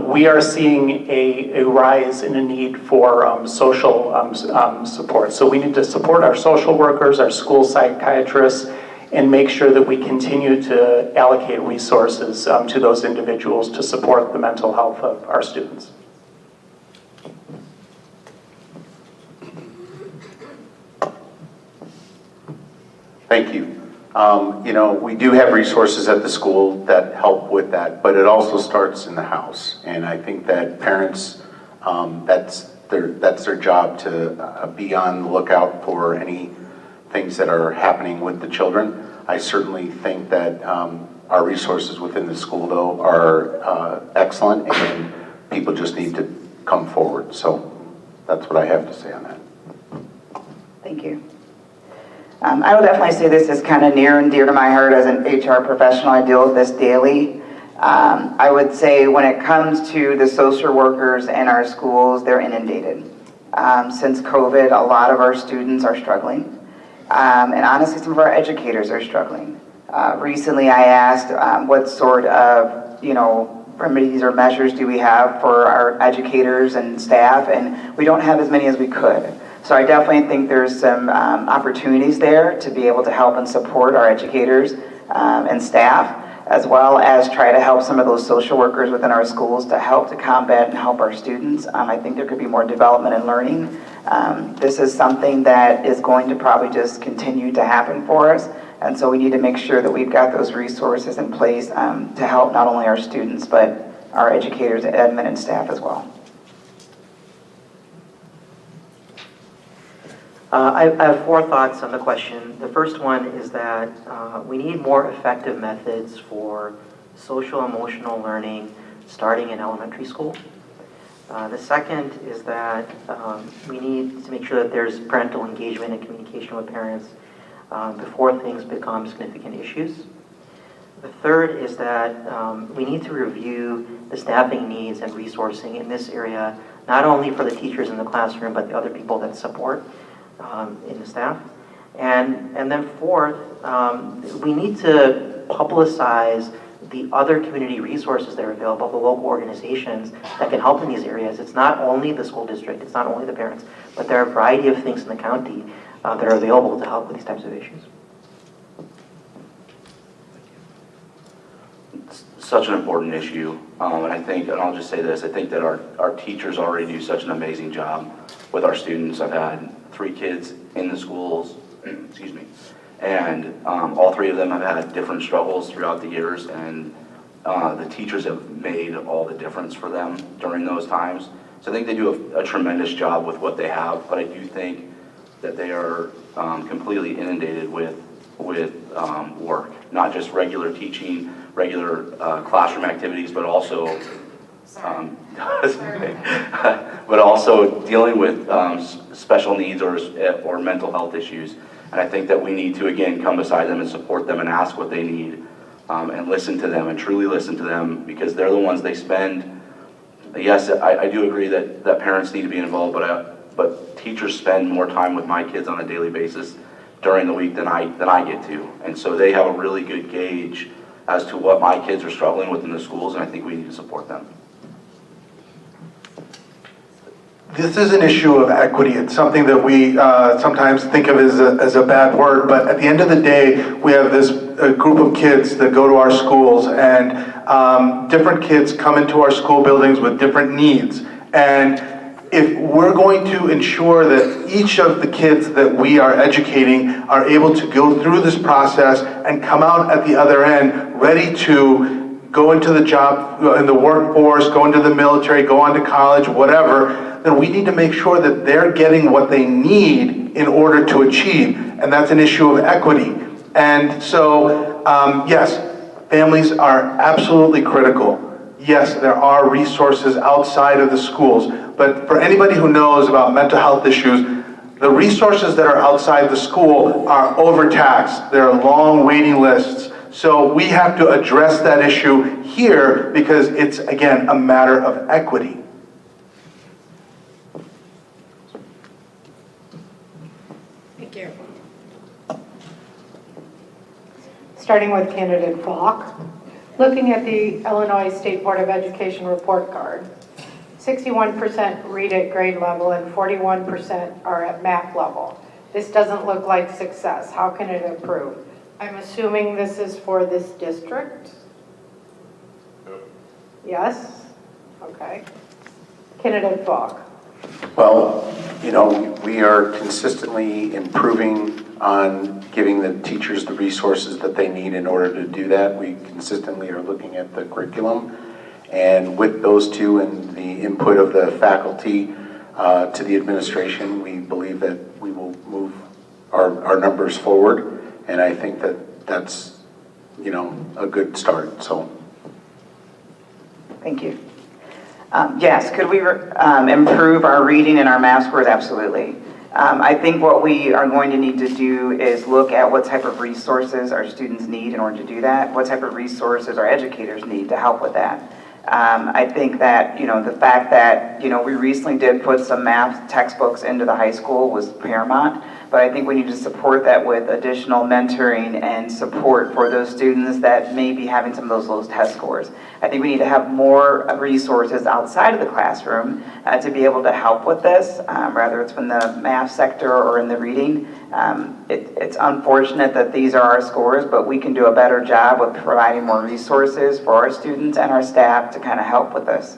we are seeing a rise in a need for social support. So we need to support our social workers, our school psychiatrists, and make sure that we continue to allocate resources to those individuals to support the mental health of our students. Thank you. We do have resources at the school that help with that, but it also starts in the house. And I think that parents, that's their job to be on the lookout for any things that are happening with the children. I certainly think that our resources within the school, though, are excellent, and people just need to come forward. So that's what I have to say on that. Thank you. I will definitely say this is kind of near and dear to my heart as an HR professional. I deal with this daily. I would say when it comes to the social workers in our schools, they're inundated. Since COVID, a lot of our students are struggling. And honestly, some of our educators are struggling. Recently, I asked what sort of, remedies or measures do we have for our educators and staff, and we don't have as many as we could. So I definitely think there's some opportunities there to be able to help and support our educators and staff, as well as try to help some of those social workers within our schools to help to combat and help our students. I think there could be more development and learning. This is something that is going to probably just continue to happen for us, and so we need to make sure that we've got those resources in place to help not only our students, but our educators, admin, and staff as well. I have 4 thoughts on the question. The first one is that we need more effective methods for social emotional learning starting in elementary school. The second is that we need to make sure that there's parental engagement and communication with parents before things become significant issues. The third is that we need to review the staffing needs and resourcing in this area, not only for the teachers in the classroom, but the other people that support in the staff. And then fourth, we need to publicize the other community resources that are available, the local organizations that can help in these areas. It's not only the school district, it's not only the parents, but there are a variety of things in the county that are available to help with these types of issues. It's such an important issue, and I think, and I'll just say this, I think that our teachers already do such an amazing job with our students. I've had 3 kids in the schools, excuse me, and all 3 of them have had different struggles throughout the years, and the teachers have made all the difference for them during those times. So I think they do a tremendous job with what they have, but I do think that they are completely inundated with work, not just regular teaching, regular classroom activities, but also but also dealing with special needs or mental health issues. And I think that we need to, again, come beside them and support them and ask what they need and listen to them and truly listen to them, because they're the ones they spend. Yes, I do agree that parents need to be involved, but teachers spend more time with my kids on a daily basis during the week than I get to. And so they have a really good gauge as to what my kids are struggling with in the schools, and I think we need to support them. This is an issue of equity. It's something that we sometimes think of as a bad word, but at the end of the day, we have this group of kids that go to our schools, and different kids come into our school buildings with different needs. And if we're going to ensure that each of the kids that we are educating are able to go through this process and come out at the other end ready to go into the job, in the workforce, go into the military, go on to college, whatever, then we need to make sure that they're getting what they need in order to achieve. And that's an issue of equity. And so, yes, families are absolutely critical. Yes, there are resources outside of the schools, but for anybody who knows about mental health issues, the resources that are outside the school are overtaxed. There are long waiting lists. So we have to address that issue here because it's, again, a matter of equity. Thank you. Starting with candidate Falk. Looking at the Illinois State Board of Education report card, 61% read at grade level and 41% are at math level. This doesn't look like success. How can it improve? I'm assuming this is for this district? Yes? Okay. Candidate Falk. Well, you know, we are consistently improving on giving the teachers the resources that they need in order to do that. We consistently are looking at the curriculum, and with those two and the input of the faculty to the administration, we believe that we will move our numbers forward, and I think that that's, you know, a good start. So. Thank you. Yes, could we improve our reading and our math scores? Absolutely. I think what we are going to need to do is look at what type of resources our students need in order to do that, what type of resources our educators need to help with that. I think that, you know, the fact that, you know, we recently did put some math textbooks into the high school was paramount, But I think we need to support that with additional mentoring and support for those students that may be having some of those low test scores. I think we need to have more resources outside of the classroom to be able to help with this, whether it's from the math sector or in the reading. It's unfortunate that these are our scores, but we can do a better job with providing more resources for our students and our staff to kind of help with this.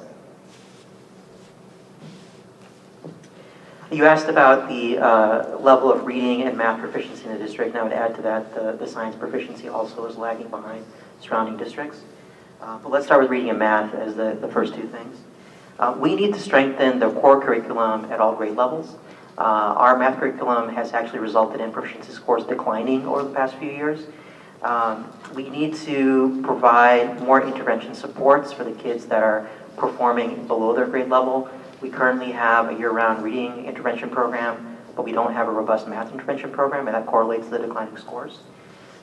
You asked about the level of reading and math proficiency in the district, and I would add to that the science proficiency also is lagging behind surrounding districts. But let's start with reading and math as the first two things. We need to strengthen the core curriculum at all grade levels. Our math curriculum has actually resulted in proficiency scores declining over the past few years. We need to provide more intervention supports for the kids that are performing below their grade level. We currently have a year-round reading intervention program, but we don't have a robust math intervention program, and that correlates to the declining scores.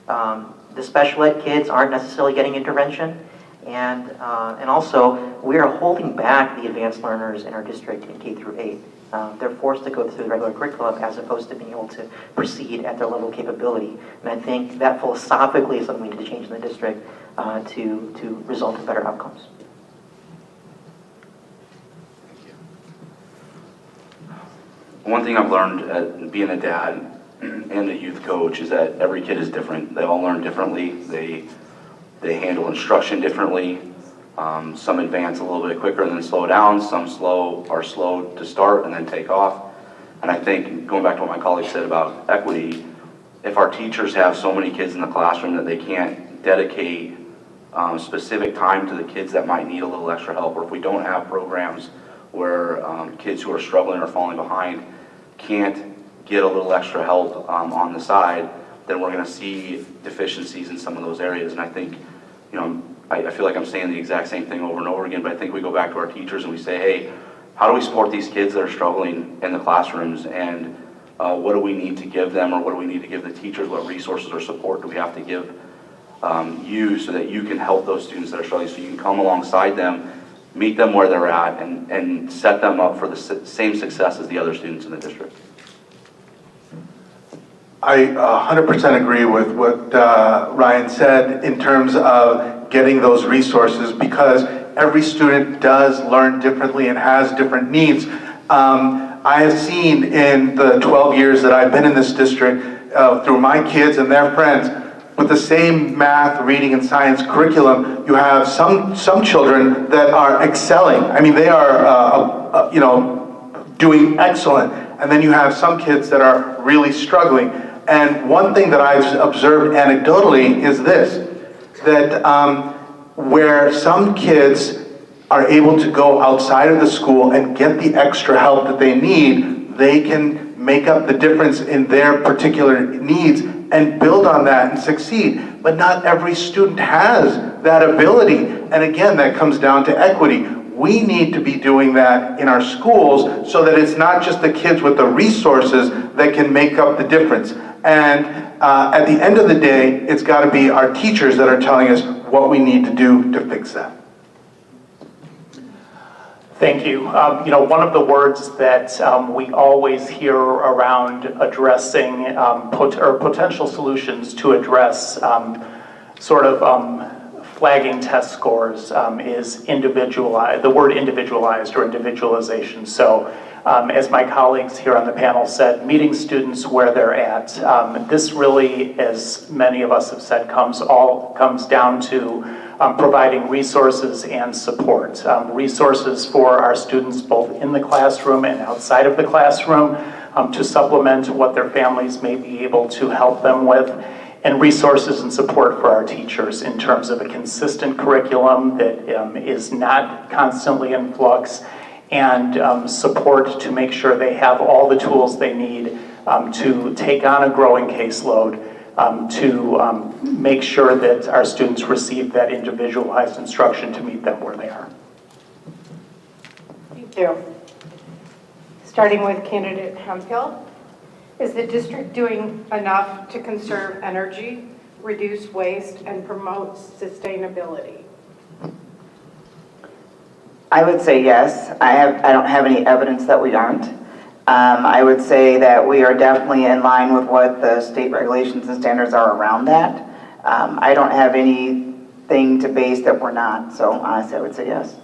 The special ed kids aren't necessarily getting intervention, and also we are holding back the advanced learners in our district in K through 8. They're forced to go through the regular curriculum as opposed to being able to proceed at their level of capability. And I think that philosophically is something we need to change in the district to result in better outcomes. One thing I've learned at being a dad and a youth coach is that every kid is different. They all learn differently. They handle instruction differently. Some advance a little bit quicker and then slow down. Some are slow to start and then take off. And I think, going back to what my colleague said about equity, if our teachers have so many kids in the classroom that they can't dedicate specific time to the kids that might need a little extra help, or if we don't have programs where kids who are struggling or falling behind can't get a little extra help on the side, then we're going to see deficiencies in some of those areas. And I think, I feel like I'm saying the exact same thing over and over again, but I think we go back to our teachers and we say, hey, how do we support these kids that are struggling in the classrooms, and what do we need to give them, or what do we need to give the teachers? What resources or support do we have to give you so that you can help those students that are struggling, so you can come alongside them, meet them where they're at, and set them up for the same success as the other students in the district. I 100% agree with what Ryan said in terms of getting those resources, because every student does learn differently and has different needs. I have seen in the 12 years that I've been in this district, through my kids and their friends, with the same math, reading, and science curriculum, you have some children that are excelling. I mean, they are, doing excellent. And then you have some kids that are really struggling. And one thing that I've observed anecdotally is this, that where some kids are able to go outside of the school and get the extra help that they need, they can make up the difference in their particular needs and build on that and succeed. But not every student has that ability. And again, that comes down to equity. We need to be doing that in our schools so that it's not just the kids with the resources that can make up the difference. And at the end of the day, it's got to be our teachers that are telling us what we need to do to fix that. Thank you. One of the words that we always hear around addressing potential solutions to address flagging test scores is individualized, the word individualized or individualization. So as my colleagues here on the panel said, meeting students where they're at. This really, as many of us have said, comes down to providing resources and support. Resources for our students both in the classroom and outside of the classroom to supplement what their families may be able to help them with, and resources and support for our teachers in terms of a consistent curriculum that is not constantly in flux, and support to make sure they have all the tools they need to take on a growing caseload, to make sure that our students receive that individualized instruction to meet them where they are. Thank you. Starting with candidate Hemphill, is the district doing enough to conserve energy, reduce waste, and promote sustainability? I would say yes. I don't have any evidence that we aren't. I would say that we are definitely in line with what the state regulations and standards are around that. I don't have anything to base that we're not, so honestly, I would say yes.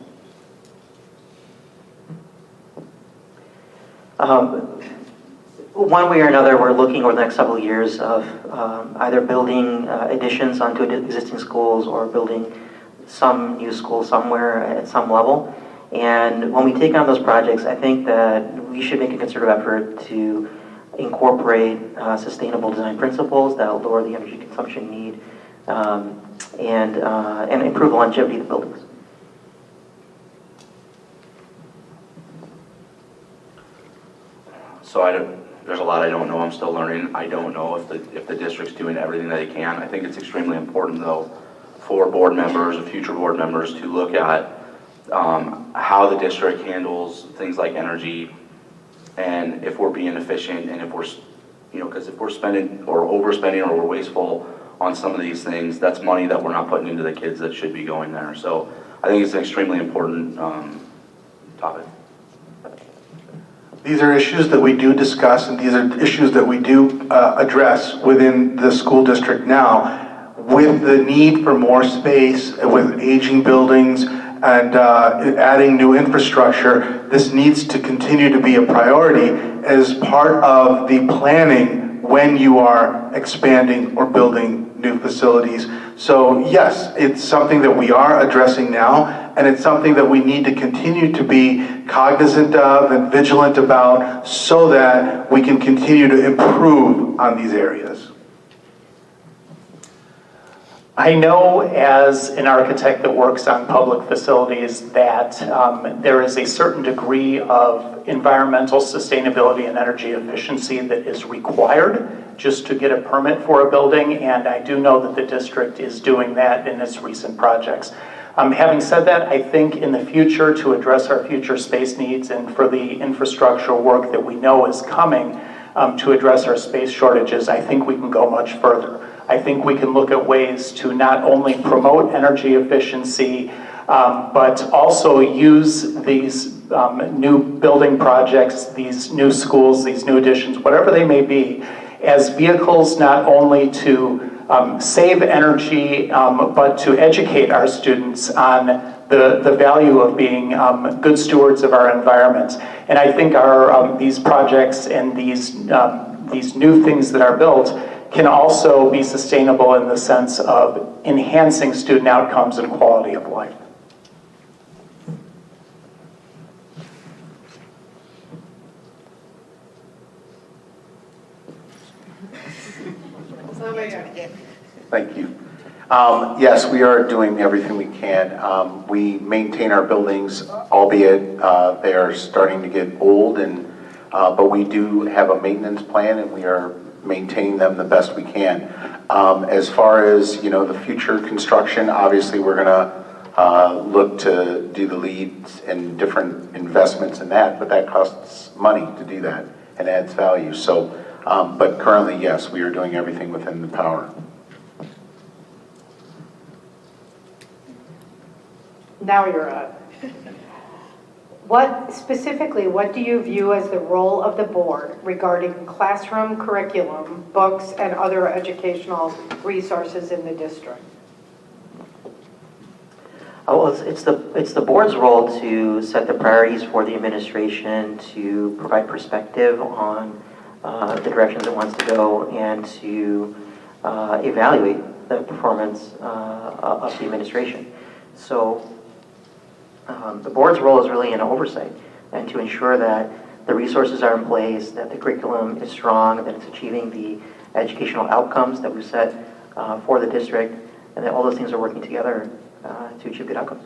One way or another, we're looking over the next several years of either building additions onto existing schools or building some new school somewhere at some level. And when we take on those projects, I think that we should make a concerted effort to incorporate sustainable design principles that will lower the energy consumption need and improve the longevity of the buildings. So there's a lot I don't know. I'm still learning. I don't know if the district's doing everything that they can. I think it's extremely important, though, for board members and future board members to look at how the district handles things like energy, and if we're being efficient, and if we're, because if we're spending or overspending or we're wasteful on some of these things, that's money that we're not putting into the kids that should be going there. So I think it's an extremely important topic. These are issues that we do discuss, and these are issues that we do address within the school district now, with the need for more space, with aging buildings, and adding new infrastructure. This needs to continue to be a priority as part of the planning when you are expanding or building new facilities. So yes, it's something that we are addressing now, and it's something that we need to continue to be cognizant of and vigilant about so that we can continue to improve on these areas. I know as an architect that works on public facilities that there is a certain degree of environmental sustainability and energy efficiency that is required just to get a permit for a building, and I do know that the district is doing that in its recent projects. Having said that, I think in the future, to address our future space needs and for the infrastructure work that we know is coming to address our space shortages, I think we can go much further. I think we can look at ways to not only promote energy efficiency, but also use these new building projects, these new schools, these new additions, whatever they may be, as vehicles not only to save energy, but to educate our students on the value of being good stewards of our environment. And I think these projects and these new things that are built can also be sustainable in the sense of enhancing student outcomes and quality of life. Thank you. Yes, we are doing everything we can. We maintain our buildings, albeit they are starting to get old, but we do have a maintenance plan, and we are maintaining them the best we can. As far as the future construction, obviously we're going to look to do the leads and different investments in that, but that costs money to do that and adds value. So, but currently, yes, we are doing everything within the power. Now you're up. What do you view as the role of the board regarding classroom curriculum, books, and other educational resources in the district? Oh, well, it's the board's role to set the priorities for the administration, to provide perspective on the directions it wants to go, and to evaluate the performance of the administration. So the board's role is really an oversight and to ensure that the resources are in place, that the curriculum is strong, that it's achieving the educational outcomes that we've set for the district, and that all those things are working together to achieve good outcomes.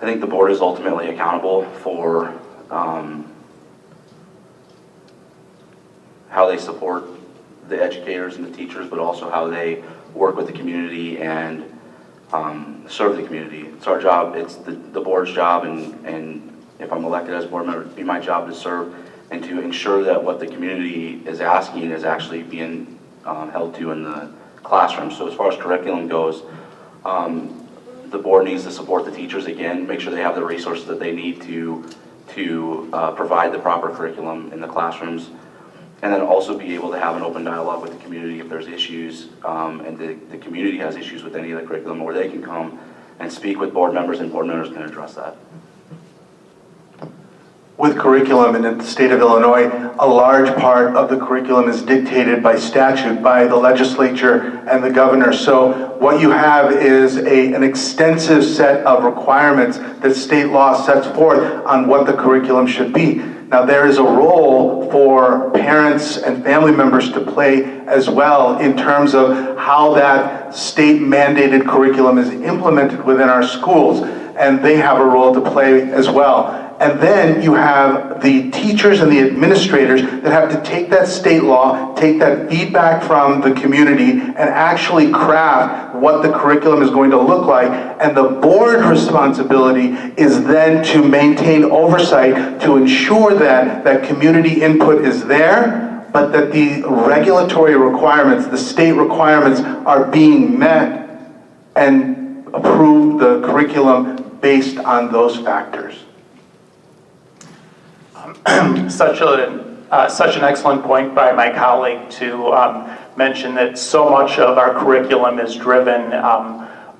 I think the board is ultimately accountable for how they support the educators and the teachers, but also how they work with the community and serve the community. It's our job, it's the board's job, and if I'm elected as board member, it'd be my job to serve and to ensure that what the community is asking is actually being held to in the classroom. So as far as curriculum goes, the board needs to support the teachers again, make sure they have the resources that they need to provide the proper curriculum in the classrooms, and then also be able to have an open dialogue with the community if there's issues, and the community has issues with any of the curriculum, where they can come and speak with board members, and board members can address that. With curriculum in the state of Illinois, a large part of the curriculum is dictated by statute, by the legislature and the governor. So what you have is an extensive set of requirements that state law sets forth on what the curriculum should be. Now, there is a role for parents and family members to play as well in terms of how that state mandated curriculum is implemented within our schools, and they have a role to play as well. And then you have the teachers and the administrators that have to take that state law, take that feedback from the community, and actually craft what the curriculum is going to look like. And the board responsibility is then to maintain oversight to ensure that that community input is there, but that the regulatory requirements, the state requirements, are being met, and approve the curriculum based on those factors. Such an excellent point by my colleague to mention that so much of our curriculum is driven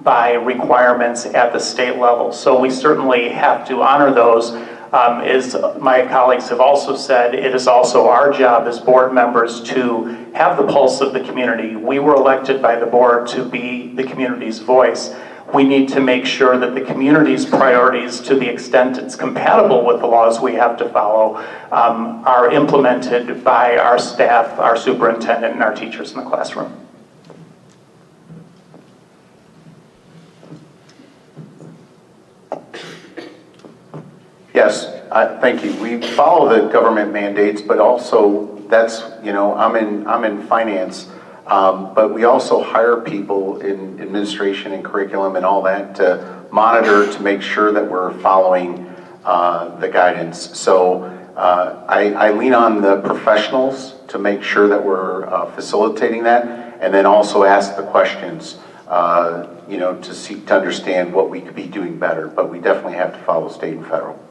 by requirements at the state level. So we certainly have to honor those. As my colleagues have also said, it is also our job as board members to have the pulse of the community. We were elected by the board to be the community's voice. We need to make sure that the community's priorities, to the extent it's compatible with the laws we have to follow, are implemented by our staff, our superintendent, and our teachers in the classroom. Yes, thank you. We follow the government mandates, but also that's, I'm in finance. But we also hire people in administration and curriculum and all that to monitor, to make sure that we're following the guidance. So I lean on the professionals to make sure that we're facilitating that, and then also ask the questions, to seek to understand what we could be doing better. But we definitely have to follow state and federal.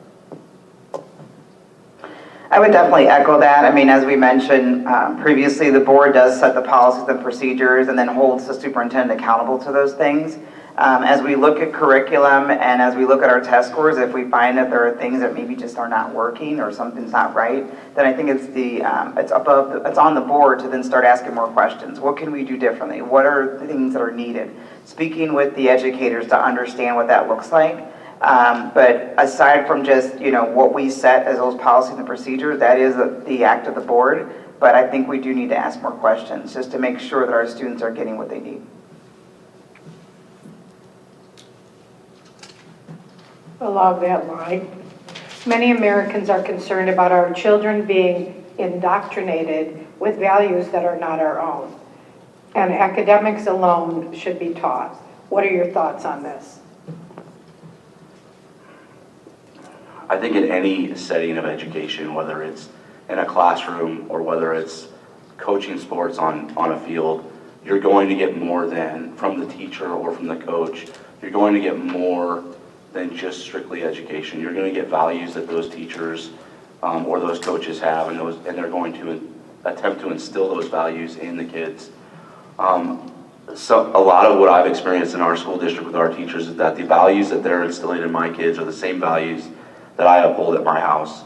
I would definitely echo that. I mean, as we mentioned previously, the board does set the policies and procedures and then holds the superintendent accountable to those things. As we look at curriculum and as we look at our test scores, if we find that there are things that maybe just are not working or something's not right, then I think it's on the board to then start asking more questions. What can we do differently? What are the things that are needed? Speaking with the educators to understand what that looks like. But aside from just, what we set as those policies and procedures, that is the act of the board. But I think we do need to ask more questions just to make sure that our students are getting what they need. Along that line, many Americans are concerned about our children being indoctrinated with values that are not our own. And academics alone should be taught. What are your thoughts on this? I think in any setting of education, whether it's in a classroom or whether it's coaching sports on a field, you're going to get more than from the teacher or from the coach. You're going to get more than just strictly education. You're going to get values that those teachers or those coaches have, and they're going to attempt to instill those values in the kids. So a lot of what I've experienced in our school district with our teachers is that the values that they're instilling in my kids are the same values that I uphold at my house.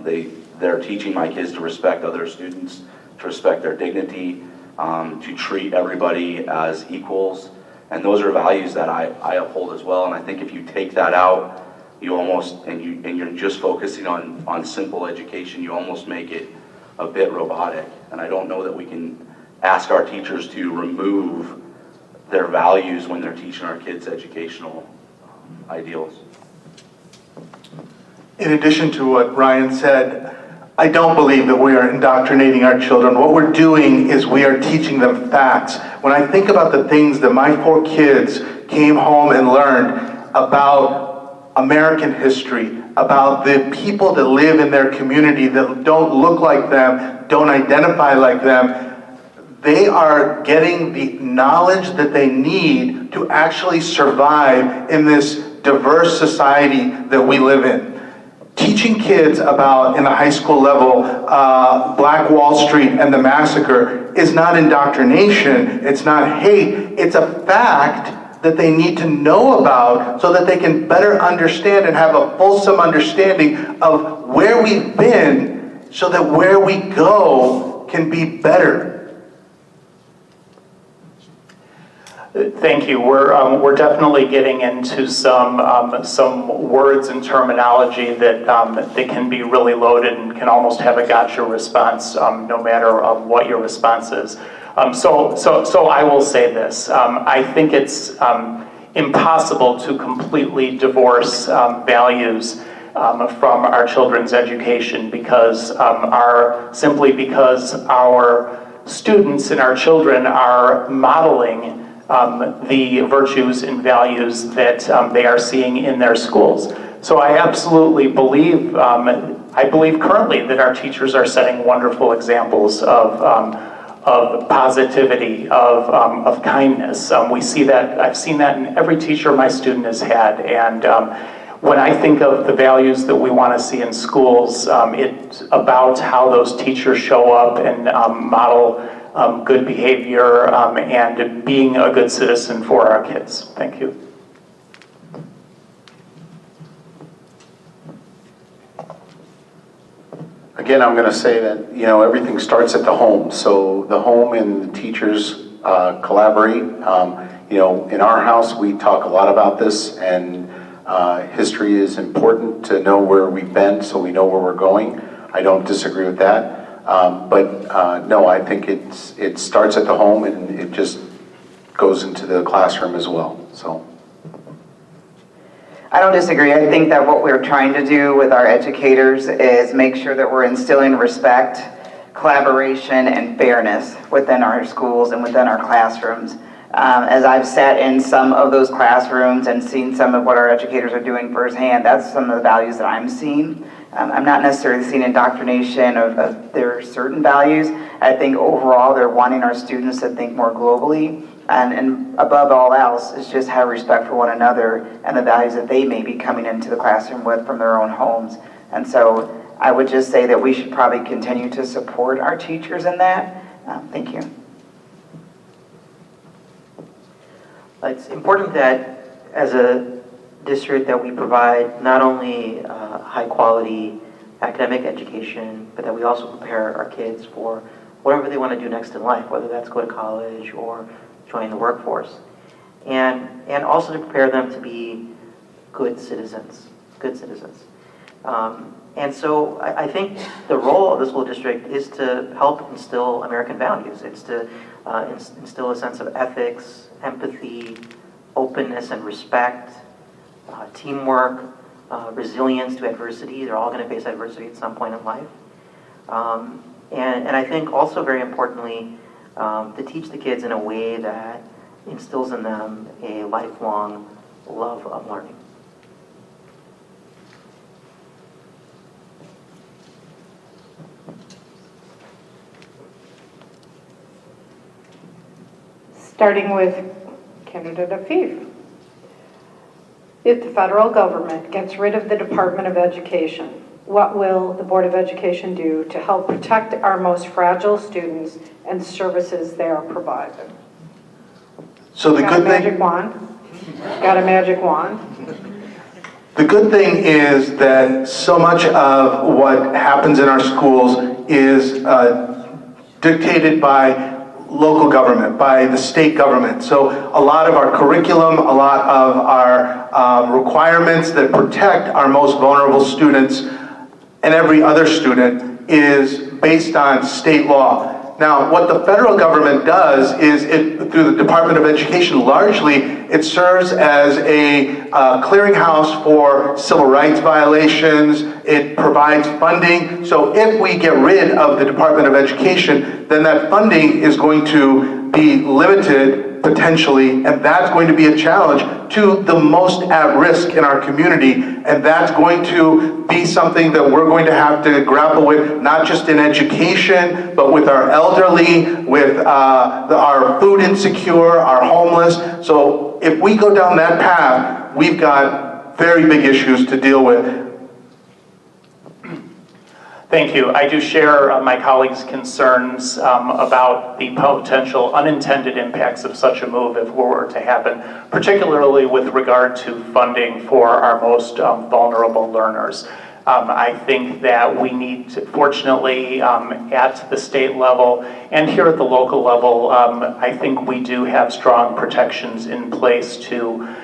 They're teaching my kids to respect other students, to respect their dignity, to treat everybody as equals. And those are values that I uphold as well. And I think if you take that out, you're just focusing on simple education, you almost make it a bit robotic. And I don't know that we can ask our teachers to remove their values when they're teaching our kids educational ideals. In addition to what Ryan said, I don't believe that we are indoctrinating our children. What we're doing is we are teaching them facts. When I think about the things that my 4 kids came home and learned about American history, about the people that live in their community that don't look like them, don't identify like them, they are getting the knowledge that they need to actually survive in this diverse society that we live in. Teaching kids about, in the high school level, Black Wall Street and the massacre is not indoctrination, it's not hate, it's a fact that they need to know about so that they can better understand and have a fulsome understanding of where we've been so that where we go can be better. Thank you. We're definitely getting into some words and terminology that can be really loaded and can almost have a gotcha response, no matter what your response is. So I will say this. I think it's impossible to completely divorce values from our children's education because simply because our students and our children are modeling the virtues and values that they are seeing in their schools. So I absolutely believe, I believe currently that our teachers are setting wonderful examples of positivity, of kindness. We see that, I've seen that in every teacher my student has had. And when I think of the values that we want to see in schools, it's about how those teachers show up and model good behavior and being a good citizen for our kids. Thank you. Again, I'm going to say that, you know, everything starts at the home. So the home and the teachers collaborate. You know, in our house, we talk a lot about this, and history is important to know where we've been so we know where we're going. I don't disagree with that. No, I think it starts at the home and it just goes into the classroom as well. So. I don't disagree. I think that what we're trying to do with our educators is make sure that we're instilling respect, collaboration, and fairness within our schools and within our classrooms. As I've sat in some of those classrooms and seen some of what our educators are doing firsthand, that's some of the values that I'm seeing. I'm not necessarily seeing indoctrination of their certain values. I think overall they're wanting our students to think more globally, and above all else is just have respect for one another and the values that they may be coming into the classroom with from their own homes. And so I would just say that we should probably continue to support our teachers in that. Thank you. It's important that as a district that we provide not only high quality academic education, but that we also prepare our kids for whatever they want to do next in life, whether that's go to college or join the workforce. And also to prepare them to be good citizens. And so I think the role of the school district is to help instill American values. It's to instill a sense of ethics, empathy, openness and respect, teamwork, resilience to adversity. They're all going to face adversity at some point in life. And I think also very importantly, to teach the kids in a way that instills in them a lifelong love of learning. Starting with Candidate Afif. If the federal government gets rid of the Department of Education, what will the Board of Education do to help protect our most fragile students and services they are provided? So the good thing. Got a magic wand? The good thing is that so much of what happens in our schools is dictated by local government, by the state government. So a lot of our curriculum, a lot of our requirements that protect our most vulnerable students and every other student is based on state law. Now, what the federal government does is, through the Department of Education largely, it serves as a clearinghouse for civil rights violations. It provides funding. So if we get rid of the Department of Education, then that funding is going to be limited potentially, and that's going to be a challenge to the most at risk in our community, and that's going to be something that we're going to have to grapple with, not just in education, but with our elderly, with our food insecure, our homeless. So if we go down that path, we've got very big issues to deal with. Thank you. I do share my colleagues' concerns about the potential unintended impacts of such a move if it were to happen, particularly with regard to funding for our most vulnerable learners. I think that we need to, fortunately, at the state level and here at the local level, I think we do have strong protections in place to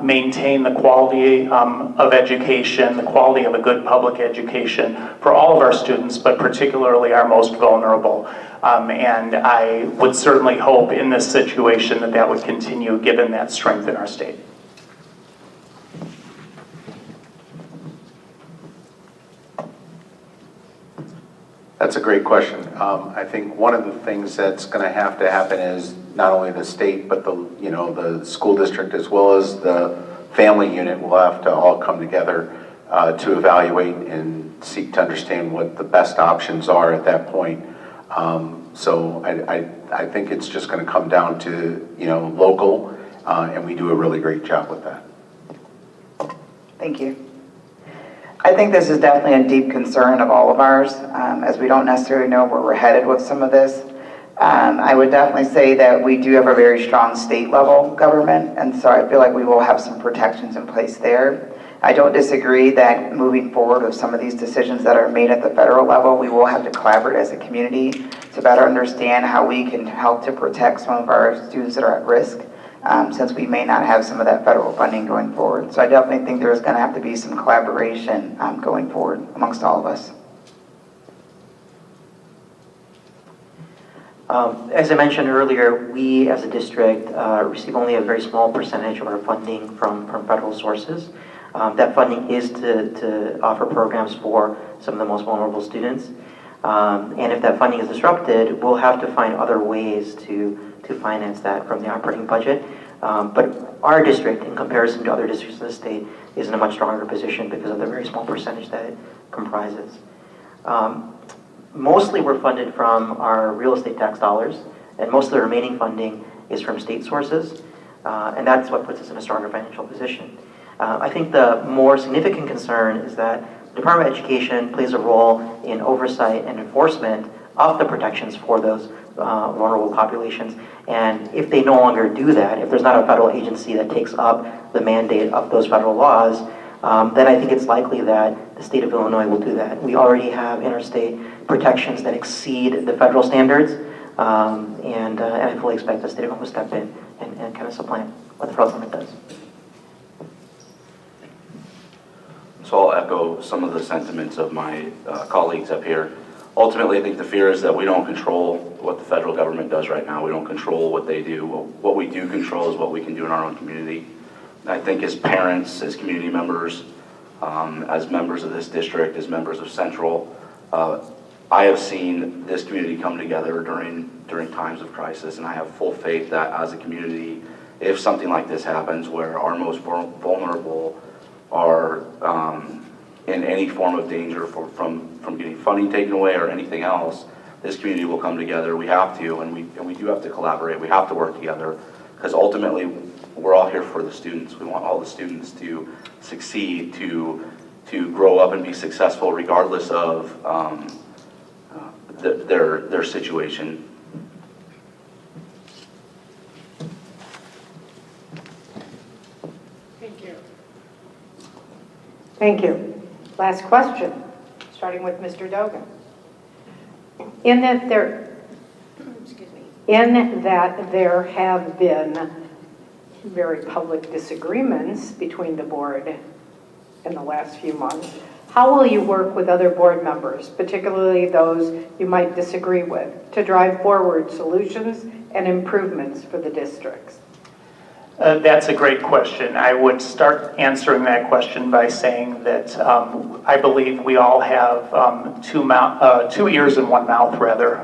maintain the quality of education, the quality of a good public education for all of our students, but particularly our most vulnerable. And I would certainly hope in this situation that that would continue given that strength in our state. That's a great question. I think one of the things that's going to happen is not only the state, but the school district as well as the family unit will have to all come together to evaluate and seek to understand what the best options are at that point. So I think it's just going to come down to local, and we do a really great job with that. Thank you. I think this is definitely a deep concern of all of ours, as we don't necessarily know where we're headed with some of this. I would definitely say that we do have a very strong state level government, and so I feel like we will have some protections in place there. I don't disagree that moving forward with some of these decisions that are made at the federal level, we will have to collaborate as a community to better understand how we can help to protect some of our students that are at risk, since we may not have some of that federal funding going forward. So I definitely think there's going to have to be some collaboration going forward amongst all of us. As I mentioned earlier, we as a district receive only a very small percentage of our funding from federal sources. That funding is to offer programs for some of the most vulnerable students. And if that funding is disrupted, we'll have to find other ways to finance that from the operating budget. But our district, in comparison to other districts in the state, is in a much stronger position because of the very small percentage that it comprises. Mostly we're funded from our real estate tax dollars, and most of the remaining funding is from state sources, and that's what puts us in a stronger financial position. I think the more significant concern is that the Department of Education plays a role in oversight and enforcement of the protections for those vulnerable populations, and if they no longer do that, if there's not a federal agency that takes up the mandate of those federal laws, then I think it's likely that the state of Illinois will do that. We already have in our state protections that exceed the federal standards, and I fully expect the state of Illinois will step in and kind of supplant what the federal government does. So I'll echo some of the sentiments of my colleagues up here. Ultimately, I think the fear is that we don't control what the federal government does right now. We don't control what they do. What we do control is what we can do in our own community. I think as parents, as community members, as members of this district, as members of Central, I have seen this community come together during times of crisis, and I have full faith that as a community, if something like this happens where our most vulnerable are in any form of danger from getting funding taken away or anything else, this community will come together. We have to, and we do have to collaborate. We have to work together, because ultimately we're all here for the students. We want all the students to succeed, to grow up and be successful regardless of their situation. Thank you. Thank you. Last question, starting with Mr. Dogan. In that there have been very public disagreements between the board in the last few months, how will you work with other board members, particularly those you might disagree with, to drive forward solutions and improvements for the districts? That's a great question. I would start answering that question by saying that I believe we all have two ears and one mouth, rather,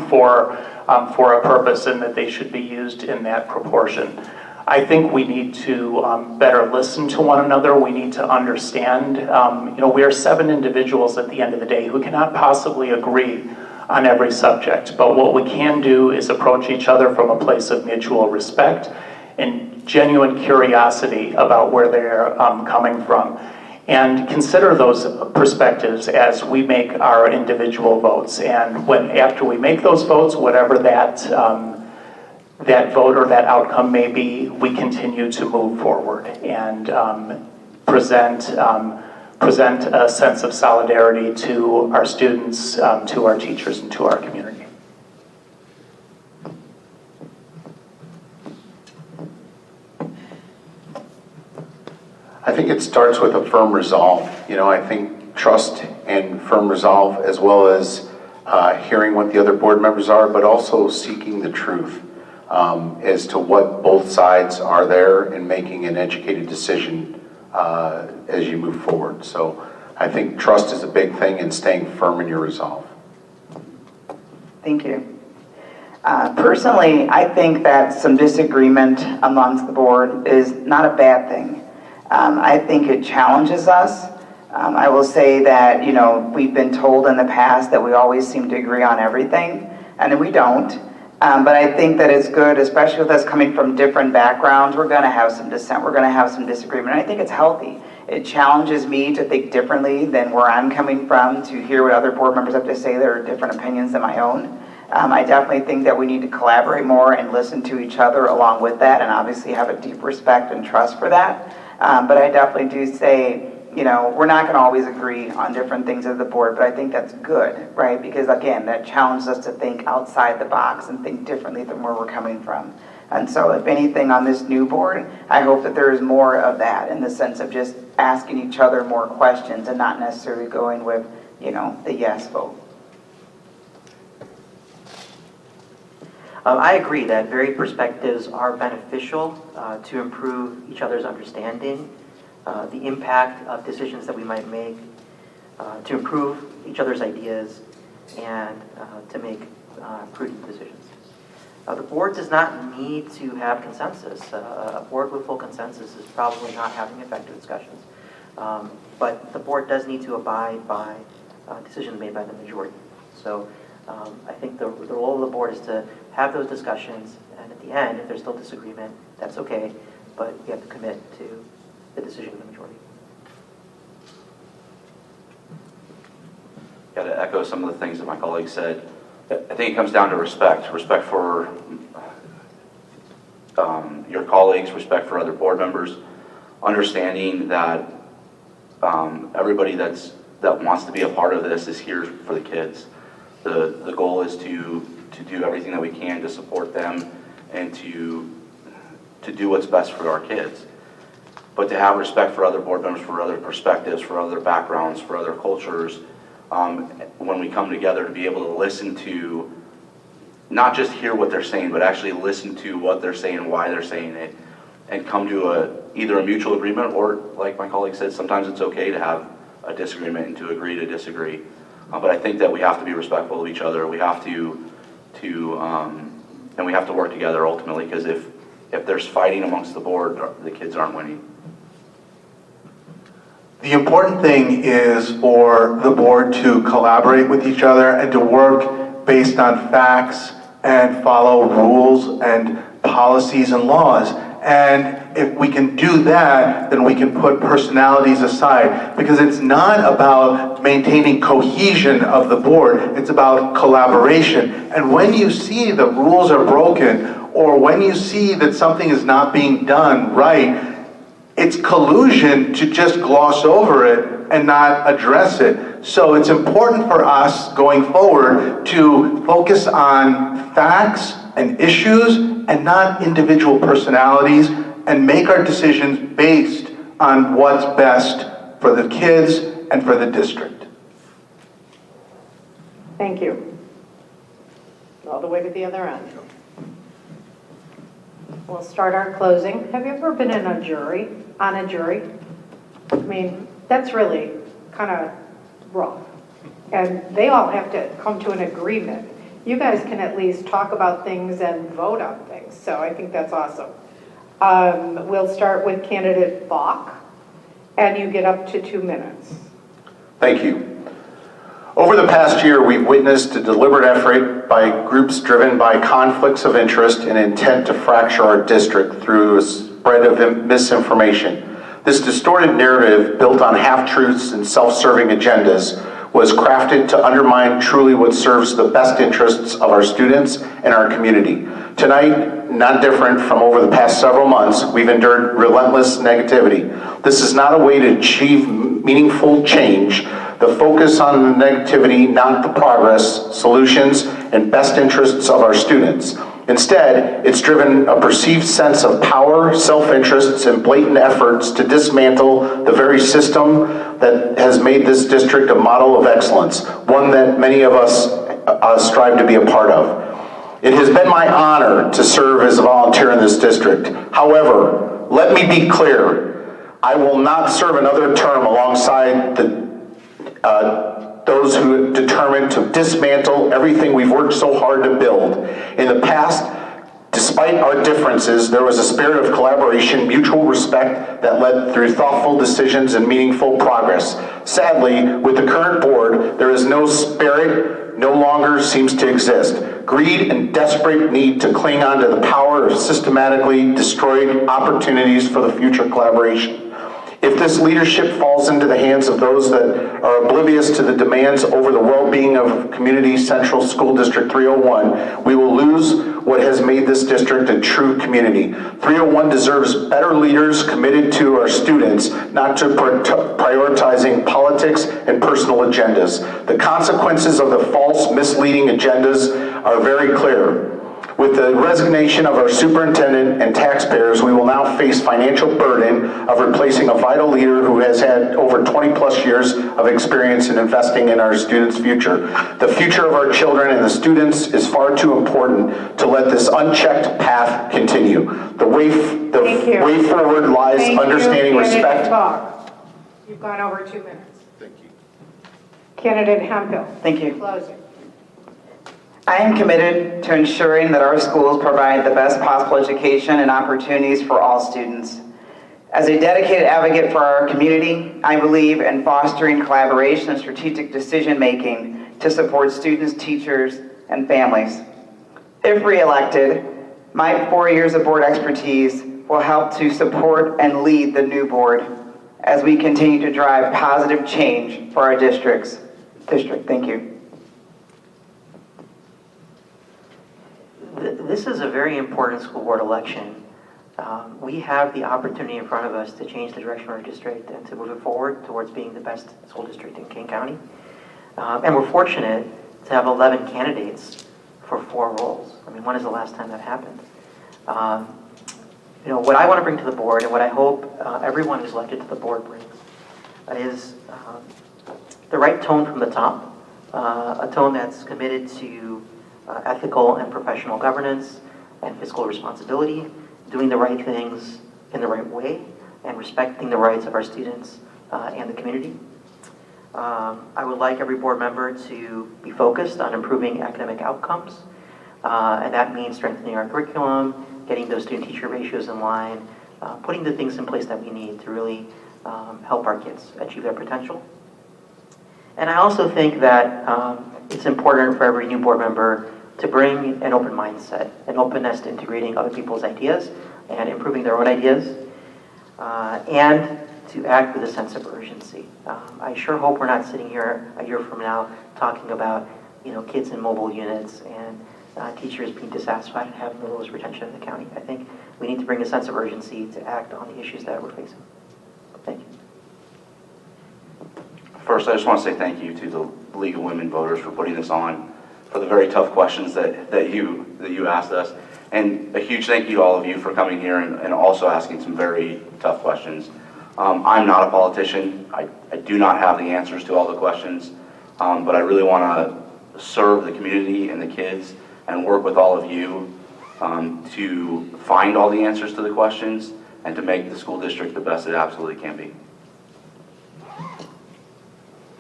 for a purpose, and that they should be used in that proportion. I think we need to better listen to one another. We need to understand, we are 7 individuals at the end of the day who cannot possibly agree on every subject. But what we can do is approach each other from a place of mutual respect and genuine curiosity about where they're coming from. And consider those perspectives as we make our individual votes. And after we make those votes, whatever that vote or that outcome may be, we continue to move forward and present a sense of solidarity to our students, to our teachers, and to our community. I think it starts with a firm resolve. I think trust and firm resolve, as well as hearing what the other board members are, but also seeking the truth as to what both sides are there and making an educated decision as you move forward. So I think trust is a big thing, and staying firm in your resolve. Thank you. Personally, I think that some disagreement amongst the board is not a bad thing. I think it challenges us. I will say that, we've been told in the past that we always seem to agree on everything, and we don't. But I think that it's good, especially with us coming from different backgrounds. We're going to have some dissent. We're going to have some disagreement. And I think it's healthy. It challenges me to think differently than where I'm coming from, to hear what other board members have to say that are different opinions than my own. I definitely think that we need to collaborate more and listen to each other along with that, and obviously have a deep respect and trust for that. But I definitely do say, we're not going to always agree on different things as the board, but I think that's good, right? Because again, that challenges us to think outside the box and think differently than where we're coming from. And so if anything on this new board, I hope that there is more of that, in the sense of just asking each other more questions and not necessarily going with, the yes vote. I agree that varied perspectives are beneficial to improve each other's understanding, the impact of decisions that we might make, to improve each other's ideas, and to make prudent decisions. The board does not need to have consensus. A board with full consensus is probably not having effective discussions. But the board does need to abide by decisions made by the majority. So I think the role of the board is to have those discussions, and at the end, if there's still disagreement, that's okay, but we have to commit to the decision of the majority. Yeah, to echo some of the things that my colleague said, I think it comes down to respect for your colleagues, respect for other board members, understanding that everybody that wants to be a part of this is here for the kids. The goal is to do everything that we can to support them and to do what's best for our kids. But to have respect for other board members, for other perspectives, for other backgrounds, for other cultures, when we come together, to be able to listen to, not just hear what they're saying, but actually listen to what they're saying, why they're saying it, and come to either a mutual agreement, or like my colleague said, sometimes it's okay to have a disagreement and to agree to disagree. But I think that we have to be respectful of each other. We have to and we have to work together ultimately, because if there's fighting amongst the board, the kids aren't winning. The important thing is for the board to collaborate with each other and to work based on facts and follow rules and policies and laws. And if we can do that, then we can put personalities aside, because it's not about maintaining cohesion of the board, it's about collaboration. And when you see the rules are broken, or when you see that something is not being done right, it's collusion to just gloss over it and not address it. So it's important for us going forward to focus on facts and issues and not individual personalities, and make our decisions based on what's best for the kids and for the district. Thank you. All the way to the other end. We'll start our closing. Have you ever been in a jury, on a jury? I mean, that's really kind of rough. And they all have to come to an agreement. You guys can at least talk about things and vote on things, so I think that's awesome. We'll start with candidate Bach, and you get up to 2 minutes. Thank you. Over the past year, we've witnessed a deliberate effort by groups driven by conflicts of interest and intent to fracture our district through a spread of misinformation. This distorted narrative, built on half-truths and self-serving agendas, was crafted to undermine truly what serves the best interests of our students and our community. Tonight, not different from over the past several months, we've endured relentless negativity. This is not a way to achieve meaningful change. The focus on the negativity, not the progress, solutions, and best interests of our students. Instead, it's driven a perceived sense of power, self-interests, and blatant efforts to dismantle the very system that has made this district a model of excellence, one that many of us strive to be a part of. It has been my honor to serve as a volunteer in this district. However, let me be clear, I will not serve another term alongside those who determined to dismantle everything we've worked so hard to build. In the past, despite our differences, there was a spirit of collaboration, mutual respect that led through thoughtful decisions and meaningful progress. Sadly, with the current board, there is no spirit, no longer seems to exist. Greed and desperate need to cling on to the power of systematically destroyed opportunities for the future collaboration. If this leadership falls into the hands of those that are oblivious to the demands over the well-being of Community Central School District 301, we will lose what has made this district a true community. 301 deserves better leaders committed to our students, not to prioritizing politics and personal agendas. The consequences of the false, misleading agendas are very clear. With the resignation of our superintendent and taxpayers, we will now face financial burden of replacing a vital leader who has had over 20+ years of experience in investing in our students' future. The future of our children and the students is far too important to let this unchecked path continue. The way forward lies understanding respect. You've gone over 2 minutes. Thank you. Candidate Hemphill. Thank you. Closing. I am committed to ensuring that our schools provide the best possible education and opportunities for all students. As a dedicated advocate for our community, I believe in fostering collaboration and strategic decision-making to support students, teachers, and families. If re-elected, my 4 years of board expertise will help to support and lead the new board as we continue to drive positive change for our district. Thank you. This is a very important school board election. We have the opportunity in front of us to change the direction of our district and to move it forward towards being the best school district in Kane County. And we're fortunate to have 11 candidates for 4 roles. I mean, when is the last time that happened? What I want to bring to the board and what I hope everyone who's elected to the board brings is the right tone from the top, a tone that's committed to ethical and professional governance and fiscal responsibility, doing the right things in the right way, and respecting the rights of our students and the community. I would like every board member to be focused on improving academic outcomes, and that means strengthening our curriculum, getting those student-teacher ratios in line, putting the things in place that we need to really help our kids achieve their potential. And I also think that it's important for every new board member to bring an open mindset, an openness to integrating other people's ideas and improving their own ideas, and to act with a sense of urgency. I sure hope we're not sitting here a year from now talking about kids in mobile units and teachers being dissatisfied and having the lowest retention in the county. I think we need to bring a sense of urgency to act on the issues that we're facing. Thank you. First, I just want to say thank you to the League of Women Voters for putting this on, for the very tough questions that you asked us. And a huge thank you to all of you for coming here and also asking some very tough questions. I'm not a politician. I do not have the answers to all the questions, but I really want to serve the community and the kids and work with all of you to find all the answers to the questions and to make the school district the best it absolutely can be.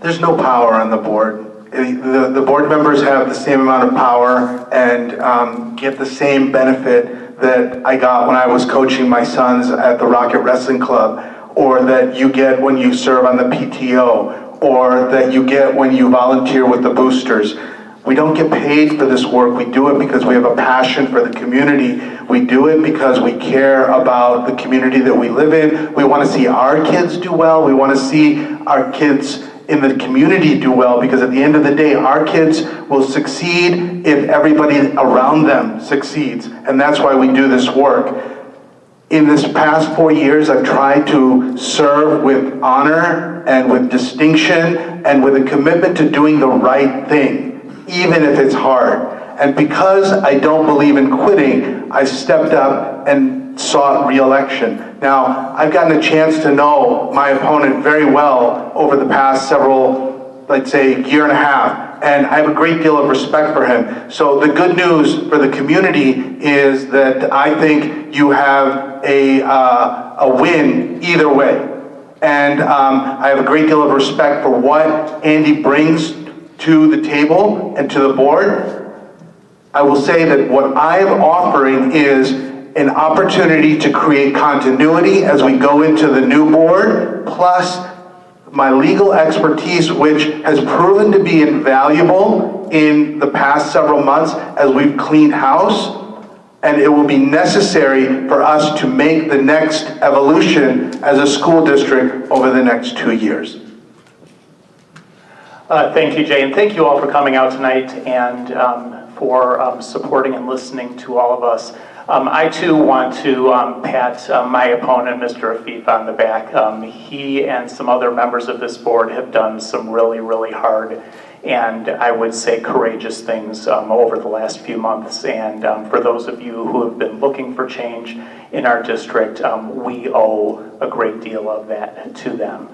There's no power on the board. The board members have the same amount of power and get the same benefit that I got when I was coaching my sons at the Rocket Wrestling Club, or that you get when you serve on the PTO, or that you get when you volunteer with the boosters. We don't get paid for this work. We do it because we have a passion for the community. We do it because we care about the community that we live in. We want to see our kids do well. We want to see our kids in the community do well, because at the end of the day, our kids will succeed if everybody around them succeeds. And that's why we do this work. In this past 4 years, I've tried to serve with honor and with distinction and with a commitment to doing the right thing, even if it's hard. And because I don't believe in quitting, I stepped up and sought re-election. Now, I've gotten a chance to know my opponent very well over the past several, let's say, year and a half, and I have a great deal of respect for him. So the good news for the community is that I think you have a win either way. And I have a great deal of respect for what Andy brings to the table and to the board. I will say that what I'm offering is an opportunity to create continuity as we go into the new board, plus my legal expertise, which has proven to be invaluable in the past several months as we've cleaned house. And it will be necessary for us to make the next evolution as a school district over the next 2 years. Thank you, Jay, and thank you all for coming out tonight and for supporting and listening to all of us. I too want to pat my opponent, Mr. Afif, on the back. He and some other members of this board have done some really, really hard and I would say courageous things over the last few months. And for those of you who have been looking for change in our district, we owe a great deal of that to them.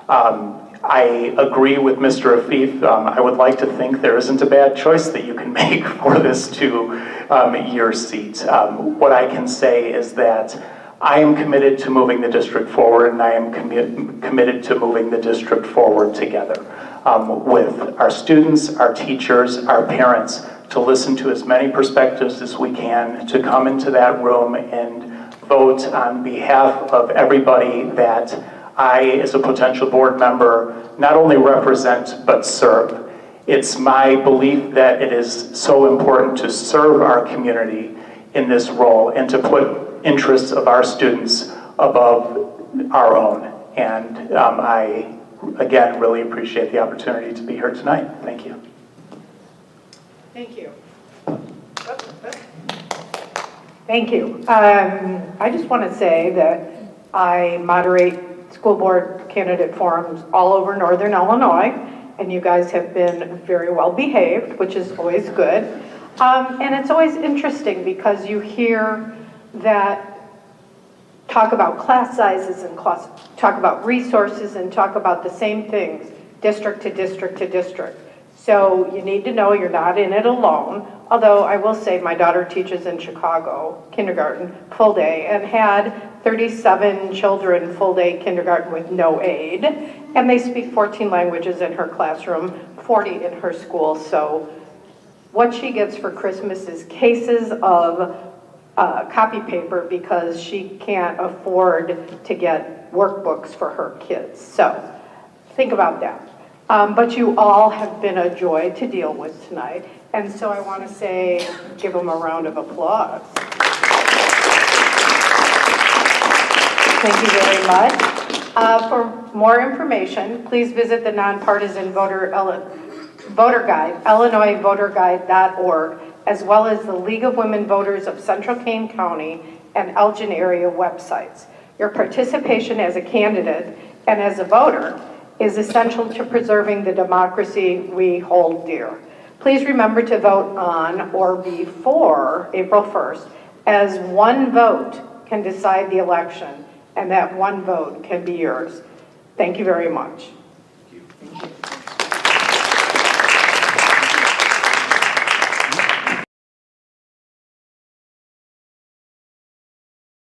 I agree with Mr. Afif. I would like to think there isn't a bad choice that you can make for this 2-year seat. What I can say is that I am committed to moving the district forward, and I am committed to moving the district forward together with our students, our teachers, our parents, to listen to as many perspectives as we can, to come into that room and vote on behalf of everybody that I, as a potential board member, not only represent, but serve. It's my belief that it is so important to serve our community in this role and to put interests of our students above our own. And I, again, really appreciate the opportunity to be here tonight. Thank you. Thank you. Thank you. I just want to say that I moderate school board candidate forums all over Northern Illinois, and you guys have been very well behaved, which is always good. And it's always interesting because you hear that talk about class sizes and talk about resources and talk about the same things, district to district to district. So you need to know you're not in it alone. Although I will say my daughter teaches in Chicago, kindergarten, full day, and had 37 children full day kindergarten with no aid. And they speak 14 languages in her classroom, 40 in her school. So what she gets for Christmas is cases of copy paper because she can't afford to get workbooks for her kids. So think about that. But you all have been a joy to deal with tonight. And so I want to say, give them a round of applause. Thank you very much. For more information, please visit the nonpartisan voter guide, illinoisvoterguide.org, as well as the League of Women Voters of Central Kane County and Elgin area websites. Your participation as a candidate and as a voter is essential to preserving the democracy we hold dear. Please remember to vote on or before April 1st, as one vote can decide the election, and that one vote can be yours. Thank you very much. Thank you.